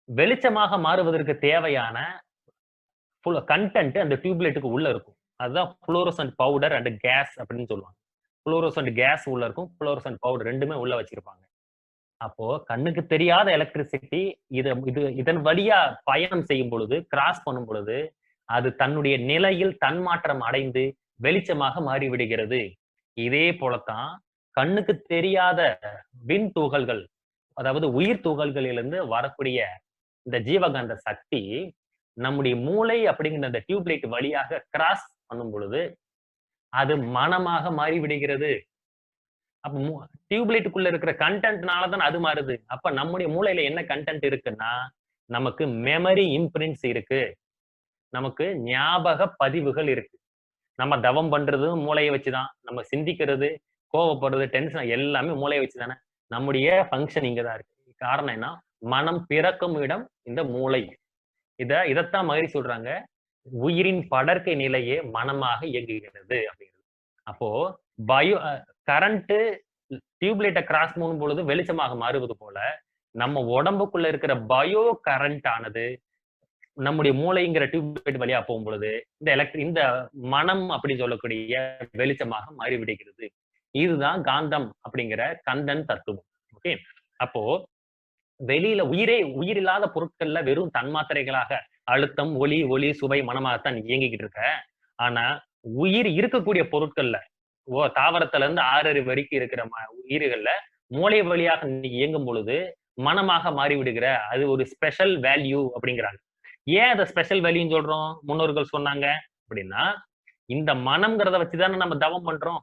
வெளிச்சமாக மாறுவதற்கு தேவையான கண்டென்ட் அந்த டியூப் லைட்டுக்கு உள்ள இருக்கும். அதுதான் புளோரசன்ட் பவுடர் அண்ட் கேஸ் அப்படின்னு சொல்லுவாங்க. புளோரசன்ட் கேஸ் உள்ள இருக்கும், புளோரசன்ட் பவுடர் ரெண்டுமே உள்ள வச்சிருப்பாங்க. அப்போ கண்ணுக்கு தெரியாத எலக்ட்ரிசிட்டி இதன் வழியா பயணம் செய்யும் பொழுது, கிராஸ் பண்ணும் பொழுது, அது தன்னுடைய நிலையில் தன்மாற்றம் அடைந்து வெளிச்சமாக மாறிவிடுகிறது. இதே போலத்தான் கண்ணுக்கு தெரியாத விண் துகள்கள், அதாவது உயிர் துகள்களிலிருந்து வரக்கூடிய இந்த ஜீவகாந்த சக்தி நம்முடைய மூளை அப்படிங்கிற அந்த டியூப் லைட் வழியாக கிராஸ் பண்ணும் பொழுது அது மனமாக மாறிவிடுகிறது. அப்ப டியூப் லைட்டுக்குள்ள இருக்கிற கண்டென்ட்னாலதான் அது மாறுது. அப்ப நம்முடைய மூளையில என்ன கண்டென்ட் இருக்குன்னா, நமக்கு மெமரி இம்பிரிண்ட்ஸ் இருக்கு, நமக்கு ஞாபக பதிவுகள் இருக்கு. நம்ம தவம் பண்றது மூளையை வச்சுதான், நம்ம சிந்திக்கிறது, கோவப்படுறது, டென்ஷன் எல்லாமே மூளையை வச்சுதானே. நம்முடைய ஃபங்க்ஷன் இங்கதான் இருக்கு. காரணம் என்ன? மனம் பிறக்கும் இடம் இந்த மூளை. இதத்தான் மாதிரி சொல்றாங்க, உயிரின் படர்க்கை நிலையே மனமாக இயங்குகிறது அப்படிங்கிறது. அப்போ கரண்ட் டியூப்லைட்டை கிராஸ் பண்ணும் பொழுது வெளிச்சமாக மாறுவது போல நம்ம உடம்புக்குள்ள இருக்கிற பயோ கரண்ட் ஆனது நம்முடைய மூளைங்கிற டியூப்லைட் வழியா போகும் பொழுது இந்த மனம் அப்படின்னு சொல்லக்கூடிய வெளிச்சமாக மாறிவிடுகிறது. இதுதான் காந்தம் அப்படிங்கிற கந்தன் தத்துவம். ஓகே, அப்போ வெளியில உயிரில்லாத பொருட்கள்ல வெறும் தன்மாத்திரைகளாக அழுத்தம், ஒளி, சுவை, மனமாகத்தான் இயங்கிக்கிட்டு இருக்க. ஆனா உயிர் இருக்கக்கூடிய பொருட்கள்ல தாவரத்துல இருந்து 6 அறிவு வரைக்கும் இருக்கிற உயிர்கள்ல மூளை வழியாக இயங்கும் பொழுது மனமாக மாறிவிடுகிற அது ஒரு ஸ்பெஷல் வேல்யூ அப்படிங்கிறாங்க. ஏன் அதை ஸ்பெஷல் வேல்யூன்னு சொல்றோம்? முன்னோர்கள் சொன்னாங்க அப்படின்னா, இந்த மனம்ங்கிறத வச்சுதானே நம்ம தவம் பண்றோம்.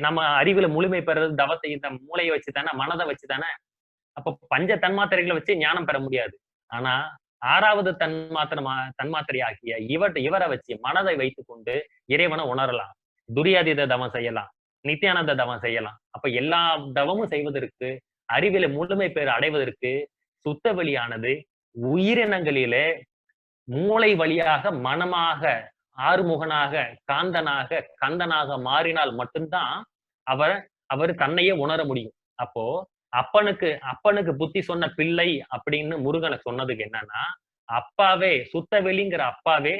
நம்ம அறிவுல முழுமை பெறது தவத்தை இந்த மூளையை வச்சுதானே, மனதை வச்சுதானே. அப்ப பஞ்ச தன்மாத்திரைகளை வச்சு ஞானம் பெற முடியாது. ஆனா 6வது தன்மாத்திரை ஆகிய இவரை வச்சு மனதை வைத்துக் கொண்டு இறைவனை உணரலாம். துரியாதீத தவம் செய்யலாம், நித்தியானந்த தவம் செய்யலாம். அப்ப எல்லா தவமும் செய்வதற்கு, அறிவில முழுமை பெற அடைவதற்கு சுத்த வெளியானது உயிரினங்களிலே மூளை வழியாக மனமாக, ஆறுமுகனாக, காந்தனாக, கந்தனாக மாறினால் மட்டும்தான் அவர் தன்னையே உணர முடியும். அப்போ அப்பனுக்கு புத்தி சொன்ன பிள்ளை அப்படின்னு முருகனை சொன்னதுக்கு என்னன்னா, அப்பாவே சுத்தவெளிங்கிற அப்பாவே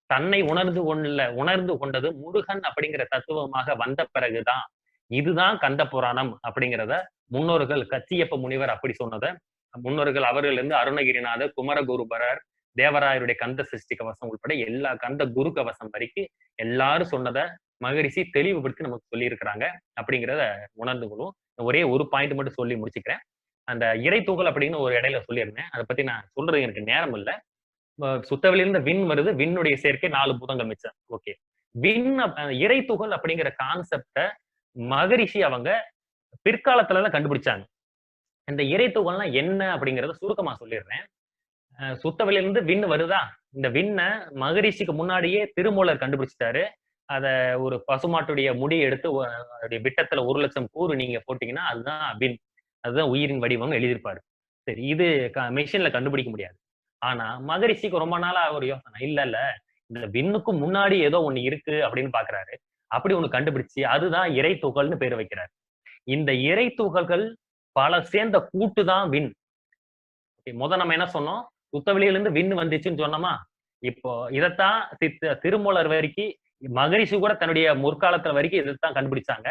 தன்னை உணர்ந்து கொண்டது முருகன் அப்படிங்கிற தத்துவமாக வந்த பிறகுதான். இதுதான் கந்த புராணம் அப்படிங்கிறத முன்னோர்கள் கச்சியப்ப முனிவர் அப்படி சொன்னத முன்னோர்கள் அவர்கள் இருந்து அருணகிரிநாதர், குமரகுருபரர், தேவராயருடைய கந்த சிருஷ்டி கவசம் உட்பட எல்லா கந்த குரு கவசம் வரைக்கும் எல்லாரும் சொன்னதை மகரிஷி தெளிவுபடுத்தி நமக்கு சொல்லி இருக்கிறாங்க அப்படிங்கிறத உணர்ந்து கொள்வோம். ஒரே ஒரு பாயிண்ட் மட்டும் சொல்லி முடிச்சுக்கிறேன். அந்த இறை துகள் அப்படின்னு ஒரு இடையில சொல்லியிருந்தேன். அதை பத்தி நான் சொல்றது எனக்கு நேரம் இல்லை. சுத்தவெளியிலிருந்து விண் வருது, விண்ணுடைய சேர்க்கை 4 பூதங்கள் மிச்சம். ஓகே, இறை துகள் அப்படிங்கிற கான்செப்ட மகரிஷி அவங்க பிற்காலத்துல தான் கண்டுபிடிச்சாங்க. இந்த இறை துகள்னா என்ன அப்படிங்கறத சுருக்கமா சொல்லிடுறேன். சுத்தவெளியிலிருந்து விண் வருதா, இந்த விண்ண மகரிஷிக்கு முன்னாடியே திருமூலர் கண்டுபிடிச்சிட்டாரு. அத ஒரு பசுமாட்டுடைய முடியை எடுத்து விட்டத்துல 1 லட்சம் கூறு நீங்க போட்டீங்கன்னா அதுதான் விண், அதுதான் உயிரின் வடிவம் எழுதியிருப்பாரு. சரி, இது மெஷின்ல கண்டுபிடிக்க முடியாது. ஆனா மகரிஷிக்கு ரொம்ப நாளா ஒரு யோசனை, இல்ல இந்த விண்ணுக்கும் முன்னாடி ஏதோ ஒண்ணு இருக்கு அப்படின்னு பாக்குறாரு. அப்படி ஒண்ணு கண்டுபிடிச்சு அதுதான் இறை துகள்னு பேர் வைக்கிறாரு. இந்த இறை துகள்கள் பல சேர்ந்த கூட்டு தான் விண். நம்ம என்ன சொன்னோம்? சுத்தவெளியிலிருந்து விண் வந்துச்சுன்னு சொன்னோமா? இப்போ இதத்தான் திருமூலர் வரைக்கும், மகரிஷி கூட தன்னுடைய முற்காலத்துல வரைக்கும் இதைத்தான் கண்டுபிடிச்சாங்க.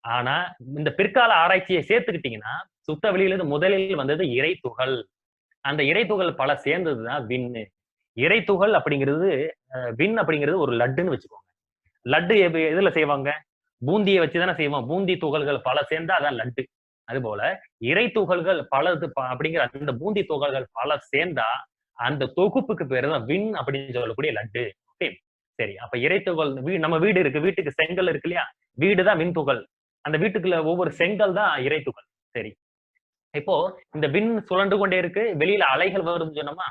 ஆனா இந்த பிற்கால ஆராய்ச்சியை சேர்த்துக்கிட்டீங்கன்னா சுத்த வெளியிலிருந்து முதலில் வந்தது இறை துகள். அந்த இறை துகள் பல சேர்ந்ததுதான் விண்ணு. இறை துகள் அப்படிங்கிறது விண் அப்படிங்கிறது ஒரு லட்டுன்னு வச்சுக்கோங்க. லட்டு எதுல செய்வாங்க? பூந்தியை வச்சுதானே செய்வோம். பூந்தி துகள்கள் பல சேர்ந்தா அதான் லட்டு. அதுபோல இறை துகள்கள் பலது அப்படிங்கிற அந்த பூந்தி துகள்கள் பல சேர்ந்தா அந்த தொகுப்புக்கு பேரு தான் விண் அப்படின்னு சொல்லக்கூடிய லட்டு. ஓகே, சரி. அப்ப இறை துகள் நம்ம வீடு இருக்கு, வீட்டுக்கு செங்கல் இருக்கு இல்லையா? வீடுதான் விண் துகள். அந்த வீட்டுக்குள்ள ஒவ்வொரு செங்கல் தான் இறை துகள். சரி, இப்போ இந்த விண் சுழன்று கொண்டே இருக்கு, வெளியில அலைகள் வருதுன்னு சொன்னோமா?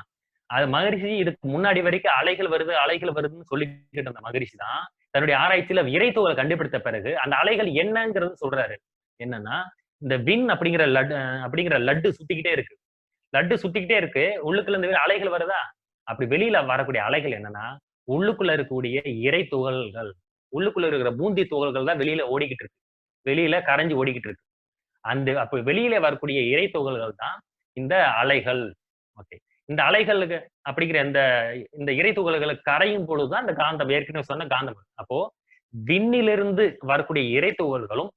அது மகரிஷி இதுக்கு முன்னாடி வரைக்கும் அலைகள் வருது அலைகள் வருதுன்னு சொல்லிக்கிட்டு இருந்த மகரிஷி தான் தன்னுடைய ஆராய்ச்சியில இறைத்துகளை கண்டுபிடித்த பிறகு அந்த அலைகள் என்னங்கிறது சொல்றாரு. என்னன்னா, இந்த விண் அப்படிங்கிற லட்டு சுத்திக்கிட்டே இருக்கு. லட்டு சுத்திக்கிட்டே இருக்கு, உள்ளுக்குள்ள இருந்து அலைகள் வருதா? அப்படி வெளியில வரக்கூடிய அலைகள் என்னன்னா, உள்ளுக்குள்ள இருக்கக்கூடிய இறை துகள்கள், உள்ளுக்குள்ள இருக்கிற பூந்தி துகள்கள் தான் வெளியில ஓடிக்கிட்டு இருக்கு. வெளியில கரைஞ்சு ஓடிக்கிட்டு இருக்கு. அப்ப வெளியில வரக்கூடிய இறை துகள்கள் தான் இந்த அலைகள். ஓகே, இந்த அலைகளுக்கு அப்படிங்கிற இந்த இறை துகள்களை கரையும் பொழுதுதான் இந்த காந்தம், ஏற்கனவே சொன்ன காந்தம். அப்போ விண்ணிலிருந்து வரக்கூடிய இறை துகள்களும்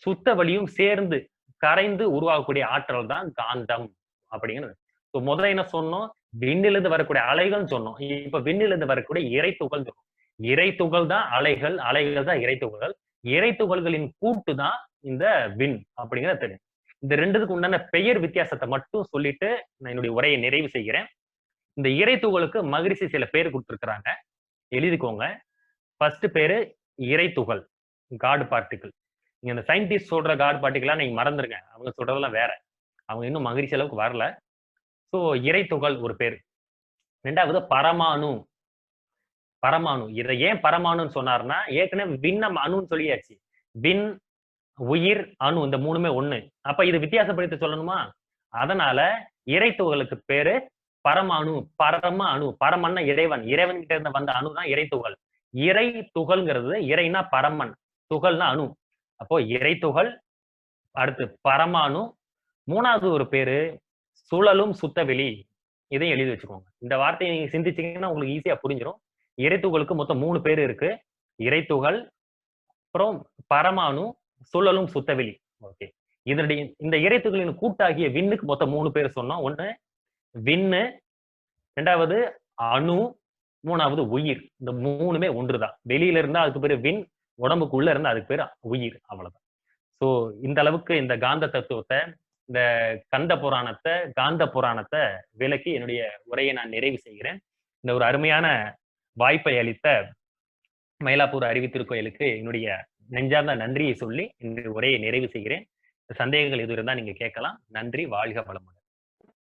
சுத்த வழியும் சேர்ந்து கரைந்து உருவாகக்கூடிய ஆற்றல் தான் காந்தம் அப்படிங்கிறது. முதல்ல என்ன சொன்னோம்? விண்ணிலிருந்து வரக்கூடிய அலைகள் சொன்னோம். இப்ப விண்ணிலிருந்து வரக்கூடிய இறை துகள் சொன்னோம். இறை துகள் தான் அலைகள், அலைகள் தான் இறை துகள்கள். இறை துகள்களின் கூட்டு தான் இந்த விண் அப்படிங்கிறது தெரியும். இந்த ரெண்டுத்துக்கு உண்டான பெயர் வித்தியாசத்தை மட்டும் சொல்லிட்டு நான் என்னுடைய உரையை நிறைவு செய்கிறேன். இந்த இறை துகளுக்கு மகரிஷி சில பேர் கொடுத்திருக்கிறாங்க, எழுதிக்கோங்க. ஃபர்ஸ்ட் பேரு இறை துகள், காட் பார்ட்டிகிள். நீங்க இந்த சயின்டிஸ்ட் சொல்ற காட் பார்ட்டிகிளா நீங்க மறந்துருங்க, அவங்க சொல்றதெல்லாம் வேற. அவங்க இன்னும் மகரிஷி அளவுக்கு வரல. சோ இறை துகள் ஒரு பேரு. ரெண்டாவது பரமாணு. பரமாணு, இதை ஏன் பரமாணுன்னு சொன்னார்னா, ஏற்கனவே விண்ணம் அணுன்னு சொல்லியாச்சு. விண், உயிர், அணு, இந்த மூணுமே ஒண்ணு. அப்ப இது வித்தியாசப்படுத்தி சொல்லணுமா? அதனால இறை துகளுக்கு பேரு பரமாணு. பரம அணு, பரமன்னா இறைவன், இறைவன் கிட்ட இருந்து வந்த அணு தான் இறை துகள். இறை துகள்ங்கிறது, இறைனா பரமன், துகள்னா அணு. அப்போ இறை துகள், அடுத்து பரமாணு, மூணாவது ஒரு பேரு சுழலும் சுத்தவெளி. இதையும் எழுதி வச்சுக்கோங்க. இந்த வார்த்தையை நீங்க சிந்திச்சீங்கன்னா உங்களுக்கு ஈஸியா புரிஞ்சிடும். இறைத்துகளுக்கு மொத்தம் 3 பேர் இருக்கு. இறைத்துகள், அப்புறம் பரமாணு, சுழலும் சுத்தவெளி. ஓகே, இதனுடைய இந்த இறைத்துகளின் கூட்டாகிய விண்ணுக்கு மொத்தம் 3 பேர் சொன்னோம். ஒண்ணு விண்ணு, இரண்டாவது அணு, மூணாவது உயிர். இந்த மூணுமே ஒன்றுதான். வெளியில இருந்தா அதுக்கு பேரு விண், உடம்புக்குள்ள இருந்தா அதுக்கு பேரு உயிர். அவ்வளவுதான். சோ இந்த அளவுக்கு இந்த காந்த தத்துவத்தை, இந்த காந்த புராணத்தை விளக்கி என்னுடைய உரையை நான் நிறைவு செய்கிறேன். இந்த ஒரு அருமையான வாய்ப்பை அளித்த மயிலாப்பூர் அறிவித்திருக்கோயிலுக்கு என்னுடைய நெஞ்சார்ந்த நன்றியை சொல்லி என்னுடைய உரையை நிறைவு செய்கிறேன். சந்தேகங்கள் எதுவும் இருந்தா நீங்க கேட்கலாம். நன்றி, வாழ்க வளமுடன்.